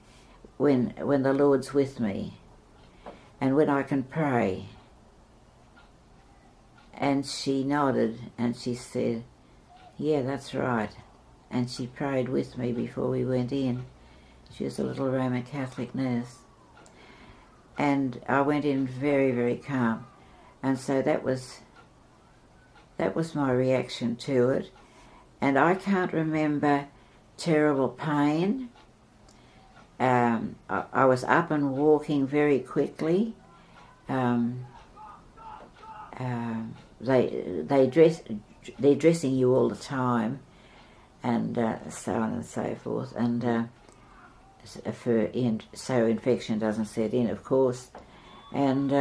when the Lord's with me? And when I can pray?" And she nodded and she said, "Yeah, that's right." And she prayed with me before we went in. She was a little Roman Catholic nurse. And I went in very, very calm. And so that was my reaction to it. And I can't remember terrible pain. I was up and walking very quickly. They're dressing you all the time, and so on and so forth, and so infection doesn't set in, of course. And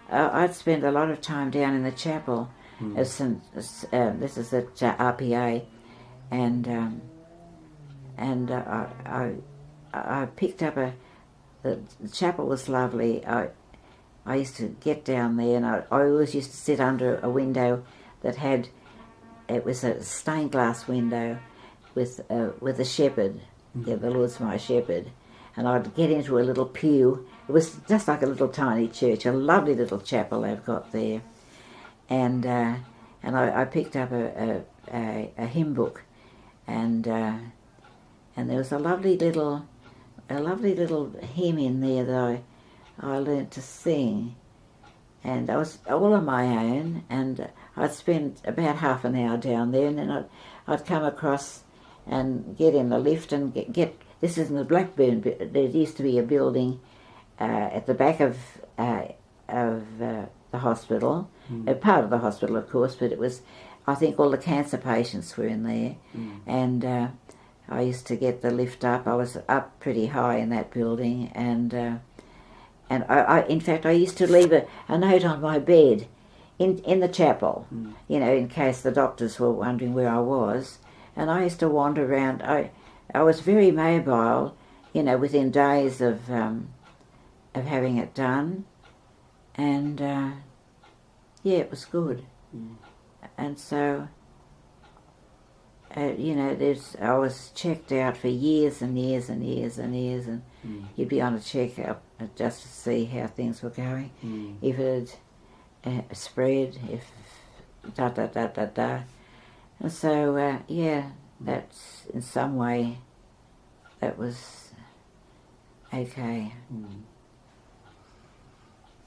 I'd spend a lot of time down in the chapel. This is at RPA, and I picked up the chapel was lovely. I used to get down there, and I always used to sit under a window that it was a stained glass window with a shepherd. Yeah, the Lord's my shepherd. And I'd get into a little pew. It was just like a little tiny church, a lovely little chapel they've got there. I picked up a hymn book, and there was a lovely little hymn in there that I learnt to sing, and I was all on my own, and I'd spend about half an hour down there, and then I'd come across and get in the lift and get this is in the Blackburn. There used to be a building at the back of the hospital, part of the hospital, of course, but it was, I think all the cancer patients were in there, and I used to get the lift up. I was up pretty high in that building, and I in fact, I used to leave a note on my bed in the chapel, in case the doctors were wondering where I was, and I used to wander around. I was very mobile, within days of having it done, and it was good. And so, I was checked out for years and years and years and years, and you'd be on a check-up just to see how things were going, if it had spread, if da. And so, that's in some way, that was okay,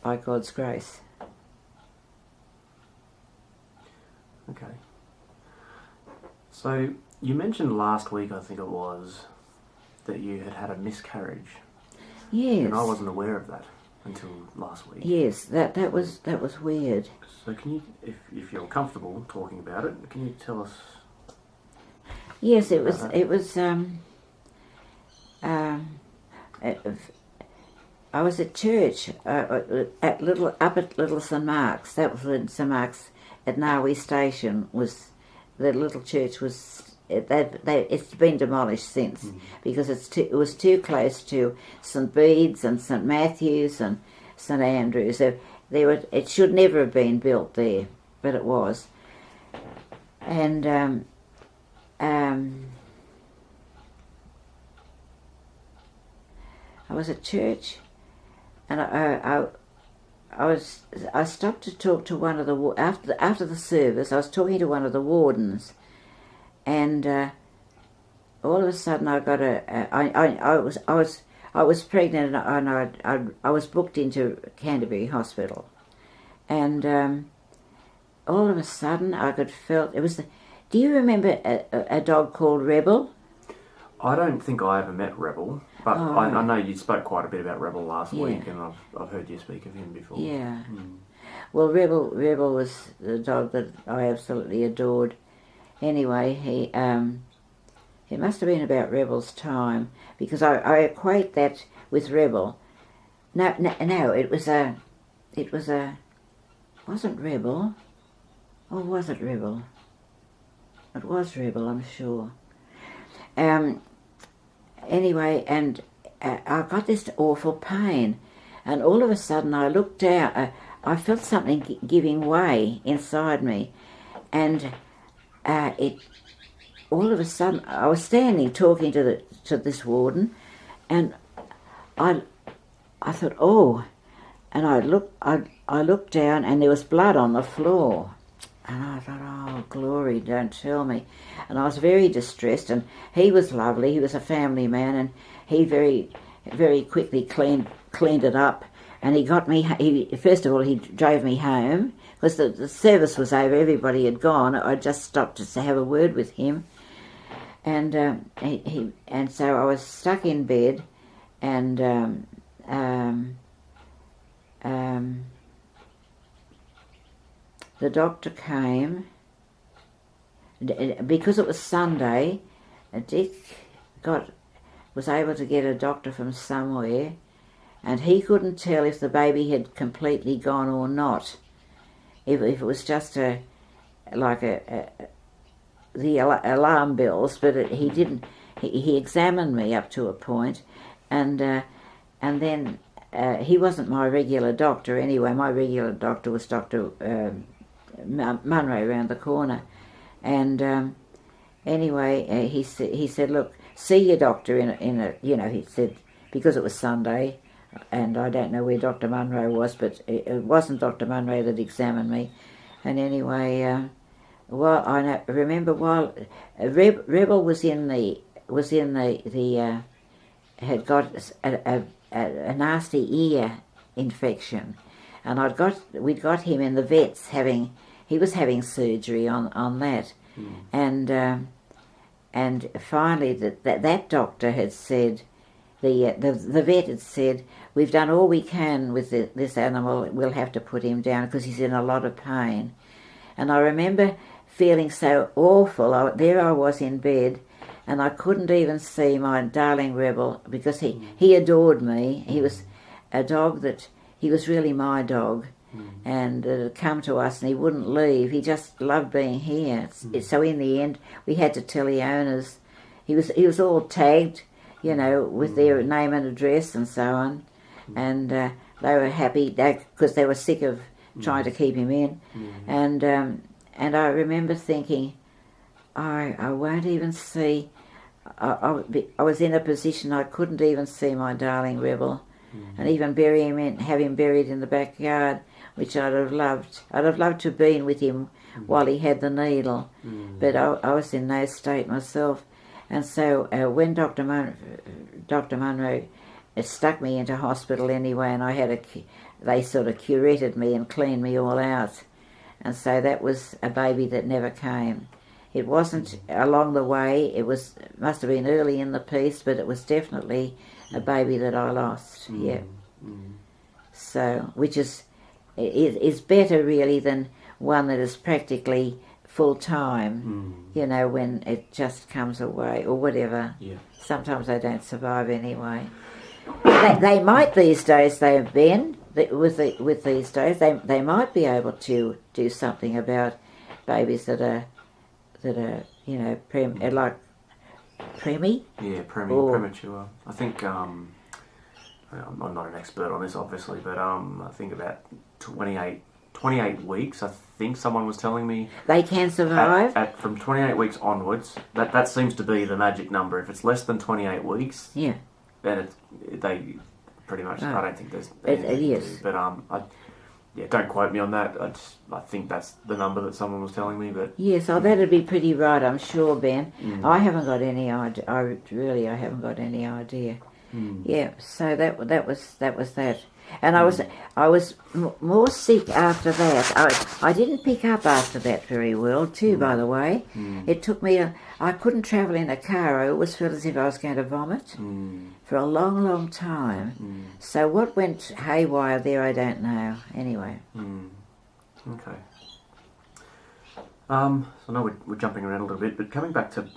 by God's grace. Okay. So you mentioned last week, I think it was, that you had a miscarriage. Yes. And I wasn't aware of that until last week. Yes, that was weird. So can you, if you're comfortable talking about it, can you tell us? Yes, it was. I was at church at Little St Mark's. That was when St Mark's at Narwee Station was. The little church was. It's been demolished since because it was too close to St Bede's and St Matthew's and St Andrew's. It should never have been built there, but it was. And I was at church, and I stopped to talk to one of the after the service. I was talking to one of the wardens, and all of a sudden I got I was pregnant, and I was booked into Canterbury Hospital, and all of a sudden I could felt it was. Do you remember a dog called Rebel? I don't think I ever met Rebel, but I know you spoke quite a bit about Rebel last week, and I've heard you speak of him before. Yeah. Well, Rebel was the dog that I absolutely adored. Anyway, it must have been about Rebel's time, because I equate that with Rebel. No, it wasn't Rebel, or was it Rebel? It was Rebel, I'm sure. Anyway, and I got this awful pain, and all of a sudden I looked down. I felt something giving way inside me, and all of a sudden I was standing talking to this warden, and I thought, oh, and I looked down, and there was blood on the floor. And I thought, oh, glory, don't tell me. And I was very distressed, and he was lovely. He was a family man, and he very, very quickly cleaned it up. And he got me, first of all, he drove me home, because the service was over, everybody had gone. I just stopped to have a word with him. And and so I was stuck in bed, and the doctor came, because it was Sunday. Dick was able to get a doctor from somewhere, and he couldn't tell if the baby had completely gone or not. If it was just the alarm bells, but he didn't. He examined me up to a point, and then he wasn't my regular doctor anyway. My regular doctor was Dr. Munro around the corner, and anyway, he said, look, see your doctor in a he said, because it was Sunday, and I don't know where Dr. Munro was, but it wasn't Dr. Munro that examined me, And anyway, well, remember while Rebel was in the had got a nasty ear infection, and we'd got him in the vets he was having surgery on that, and finally that doctor had said, the vet had said, we've done all we can with this animal, we'll have to put him down because he's in a lot of pain. And I remember feeling so awful. There I was in bed, and I couldn't even see my darling Rebel because he adored me. He was a dog he was really my dog, and had come to us and he wouldn't leave. He just loved being here. So in the end, we had to tell the owners. He was all tagged, with their name and address and so on, and they were happy because they were sick of trying to keep him in, and I remember thinking, I won't even see. I was in a position I couldn't even see my darling Rebel, and even bury him have him buried in the backyard, which I'd have loved. I'd have loved to have been with him while he had the needle, but I was in no state myself. And so when Dr. Munro stuck me into hospital anyway, and they sort of curetted me and cleaned me all out. And so that was a baby that never came. It wasn't along the way. Must have been early in the piece, but it was definitely a baby that I lost. Yeah. So, which is better really than one that is practically full time. When it just comes away or whatever. Yeah. Sometimes they don't survive anyway. They might these days, though, Ben. With these days, they might be able to do something about babies that are like preemie. Yeah, premature. I think I'm not an expert on this, obviously, but I think about 28 weeks. I think someone was telling me they can survive from 28 weeks onwards. That seems to be the magic number. If it's less than 28 weeks, then they pretty much. I don't think there's anything to do. But don't quote me on that. I think that's the number that someone was telling me. But yes, that'd be pretty right. I'm sure, Ben. I haven't got any idea. I haven't got any idea. Yeah. So that was that. And I was more sick after that. I didn't pick up after that very well too, by the way. It took me I couldn't travel in a car. I always felt as if I was going to vomit for a long, long time. So what went haywire there, I don't know. Anyway. Okay. So I know we're jumping around a little bit, but coming back to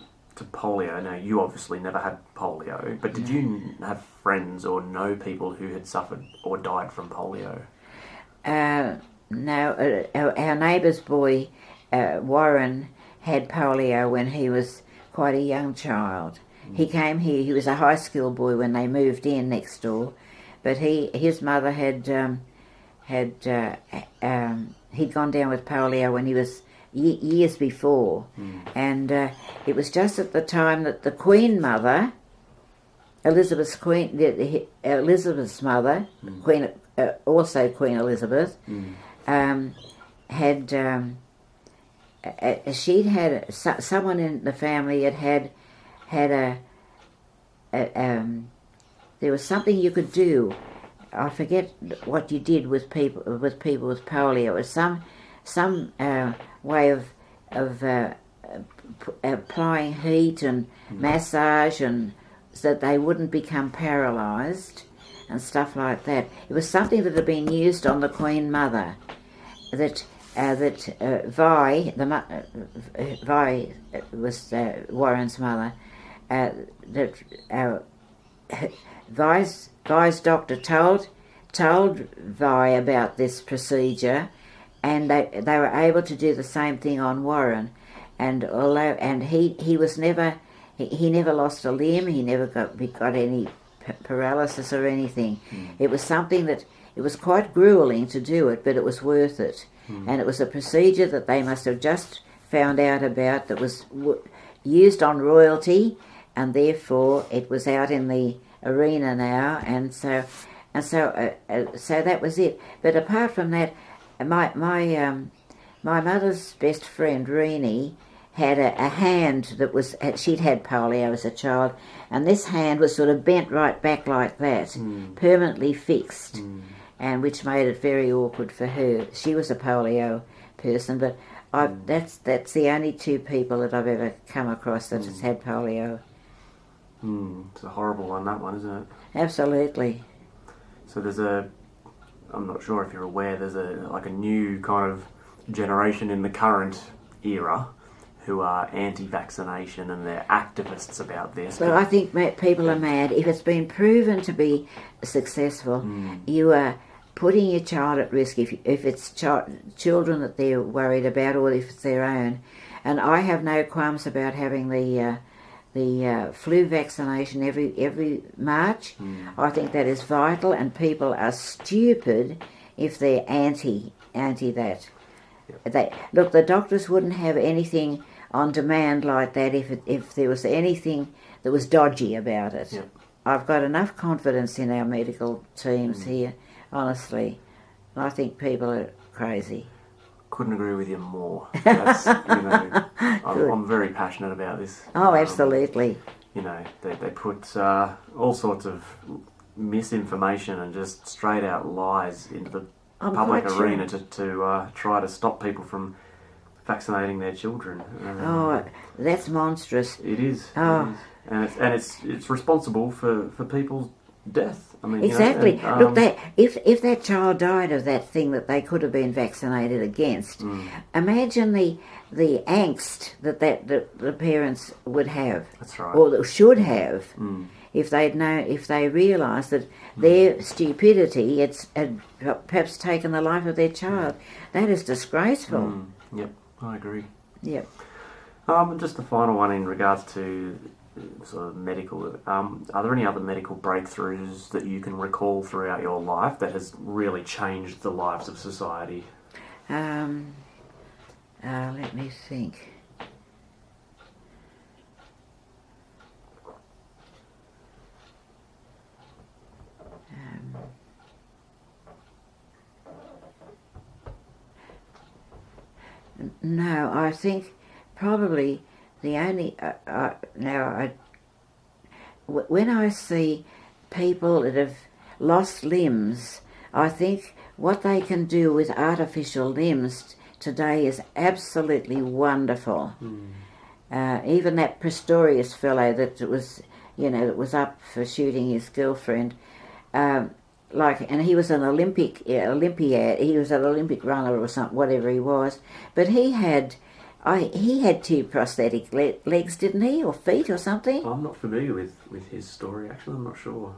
polio. Now, you obviously never had polio, but did you have friends or know people who had suffered or died from polio? No. Our neighbour's boy, Warren, had polio when he was quite a young child. He came here. He was a high school boy when they moved in next door, but his mother had he'd gone down with polio when he was years before, and it was just at the time that the Queen Mother, Elizabeth's mother, Queen Elizabeth, she'd had someone in the family had there was something you could do. I forget what you did with people with polio. It was some way of applying heat and massage, and so that they wouldn't become paralysed and stuff like that. It was something that had been used on the Queen Mother. That Vi was Warren's mother. Vi's doctor told Vi about this procedure, and they were able to do the same thing on Warren. And he never lost a limb. He never got any paralysis or anything. It was something that it was quite grueling to do it, but it was worth it. And it was a procedure that they must have just found out about that was used on royalty, and therefore it was out in the arena now, and so that was it. But apart from that, my My mother's best friend, Renee, had a hand that was, she'd had polio as a child, and this hand was sort of bent right back like that, permanently fixed, and which made it very awkward for her. She was a polio person, but that's the only two people that I've ever come across that has had polio. It's a horrible one, that one, isn't it? Absolutely. So I'm not sure if you're aware, there's a new kind of generation in the current era who are anti-vaccination, and they're activists about this. Well, I think people are mad. If it's been proven to be successful, you are putting your child at risk if it's children that they're worried about, or if it's their own. And I have no qualms about having the flu vaccination every March. I think that is vital, and people are stupid if they're anti that. Look, the doctors wouldn't have anything on demand like that if there was anything that was dodgy about it. Yep. I've got enough confidence in our medical teams here, honestly. I think people are crazy. Couldn't agree with you more. That's, I'm very passionate about this. Oh, absolutely. They put all sorts of misinformation and just straight out lies into the public arena to try to stop people from vaccinating their children. That's monstrous. It is. Oh. It is. And it's responsible for people's death. I mean, exactly. Look, if that child died of that thing that they could have been vaccinated against, imagine the angst that the parents would have. That's right. Or should have. If they realised that their stupidity had perhaps taken the life of their child. That is disgraceful. Yep, I agree. Yep. Just the final one in regards to sort of medical. Are there any other medical breakthroughs that you can recall throughout your life that has really changed the lives of society? Let me think. No, I think probably the only when I see people that have lost limbs, I think what they can do with artificial limbs today is absolutely wonderful. Even that Pistorius fellow that was up for shooting his girlfriend, and he was an Olympiad. He was an Olympic runner or something, whatever he was. But he had two prosthetic legs, didn't he, or feet or something? I'm not familiar with his story. Actually, I'm not sure.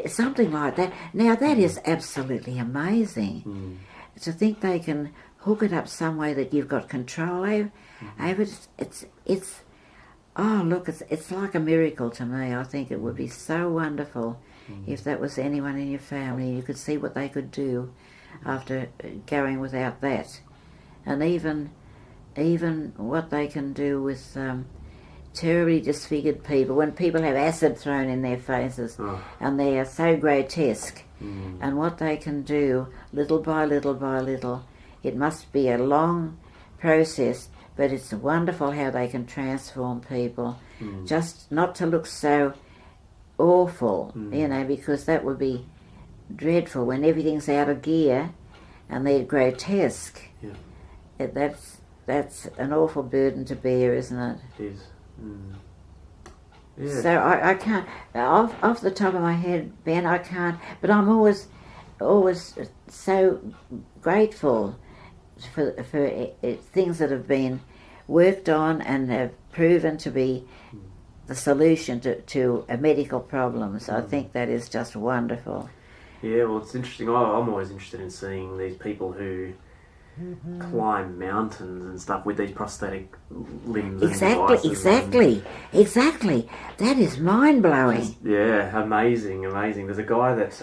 Something like that. Now that is absolutely amazing. To think they can hook it up some way that you've got control over it. It's like a miracle to me. I think it would be so wonderful if that was anyone in your family. You could see what they could do after going without that, and even what they can do with terribly disfigured people, when people have acid thrown in their faces and they are so grotesque, and what they can do little by little by little. It must be a long process, but it's wonderful how they can transform people. Just not to look so awful, because that would be dreadful when everything's out of gear and they're grotesque. That's an awful burden to bear, isn't it? It is. Yeah. So I can't, off the top of my head, Ben, I can't, but I'm always so grateful for things that have been worked on and have proven to be the solution to medical problems. I think that is just wonderful. Yeah, well, it's interesting. I'm always interested in seeing these people who climb mountains and stuff with these prosthetic limbs. Exactly. That is mind-blowing. Yeah, amazing. There's a guy that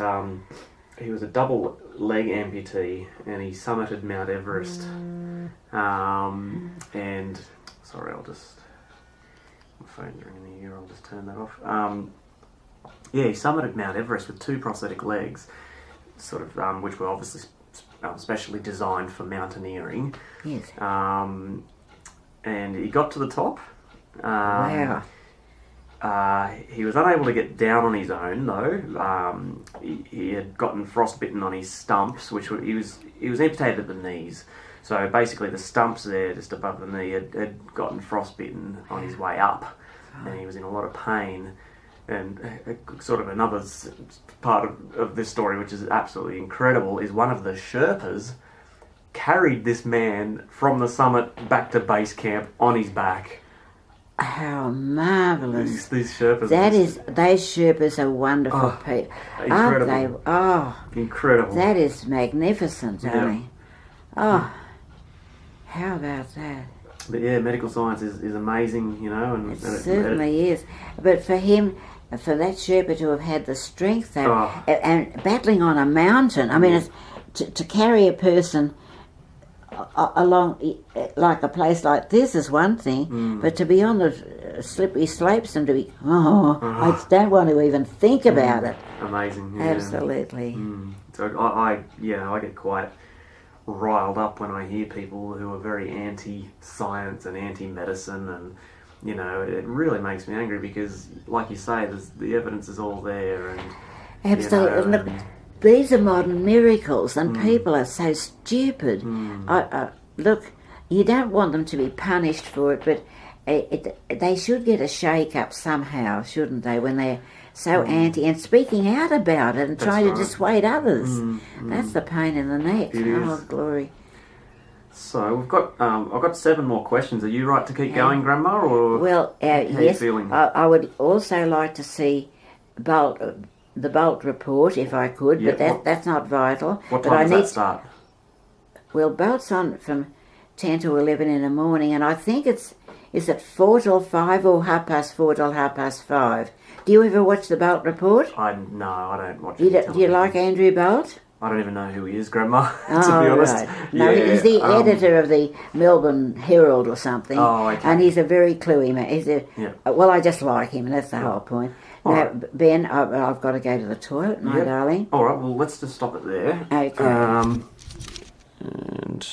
he was a double leg amputee and he summited Mount Everest. And sorry, my phone's ringing in the ear. I'll just turn that off. He summited Mount Everest with two prosthetic legs, sort of, which were obviously specially designed for mountaineering. Yes. And he got to the top. Wow. He was unable to get down on his own, though. He had gotten frostbitten on his stumps, which he was amputated at the knees. So basically, the stumps there, just above the knee, had gotten frostbitten on his way up, and he was in a lot of pain. And sort of another part of this story, which is absolutely incredible, is one of the Sherpas carried this man from the summit back to base camp on his back. How marvellous. These Sherpas. Those Sherpas are wonderful people. Incredible. Aren't they? Oh. Incredible. That is magnificent, darling. Oh. How about that? But yeah, medical science is amazing, you know. And it certainly is. But for him, for that Sherpa to have had the strength though, and battling on a mountain, I mean, to carry a person along like a place like this is one thing, but to be on the slippery slopes and to be, I don't want to even think about it. Amazing. Yeah. Absolutely. So I get quite riled up when I hear people who are very anti-science and anti-medicine, and you know, it really makes me angry because, like you say, the evidence is all there, and absolutely. You know, these are modern miracles, and people are so stupid. Look, you don't want them to be punished for it, but they should get a shake-up somehow, shouldn't they, when they're so anti and speaking out about it and trying to dissuade others. That's the pain in the neck. Oh, glory. So we've got, I've got 7 more questions. Are you right to keep going, Grandma? Or well, how yes. are you feeling? I would also like to see the Bolt report if I could, but that's not vital. What time does that start? Well, Bolt's on from 10 to 11 in the morning, and I think is it 4 till 5 or 4:30 till 5:30? Do you ever watch the Bolt report? No, I don't watch it. Do you like Andrew Bolt? I don't even know who he is, Grandma, to be Oh, honest. right. No, he's the editor of the Melbourne Herald or something. Oh, okay. And he's a very cluey man. Well, I just like him, and that's the whole point. Now, Ben, I've got to go to the toilet, my darling. All right, well, let's just stop it there. Okay. And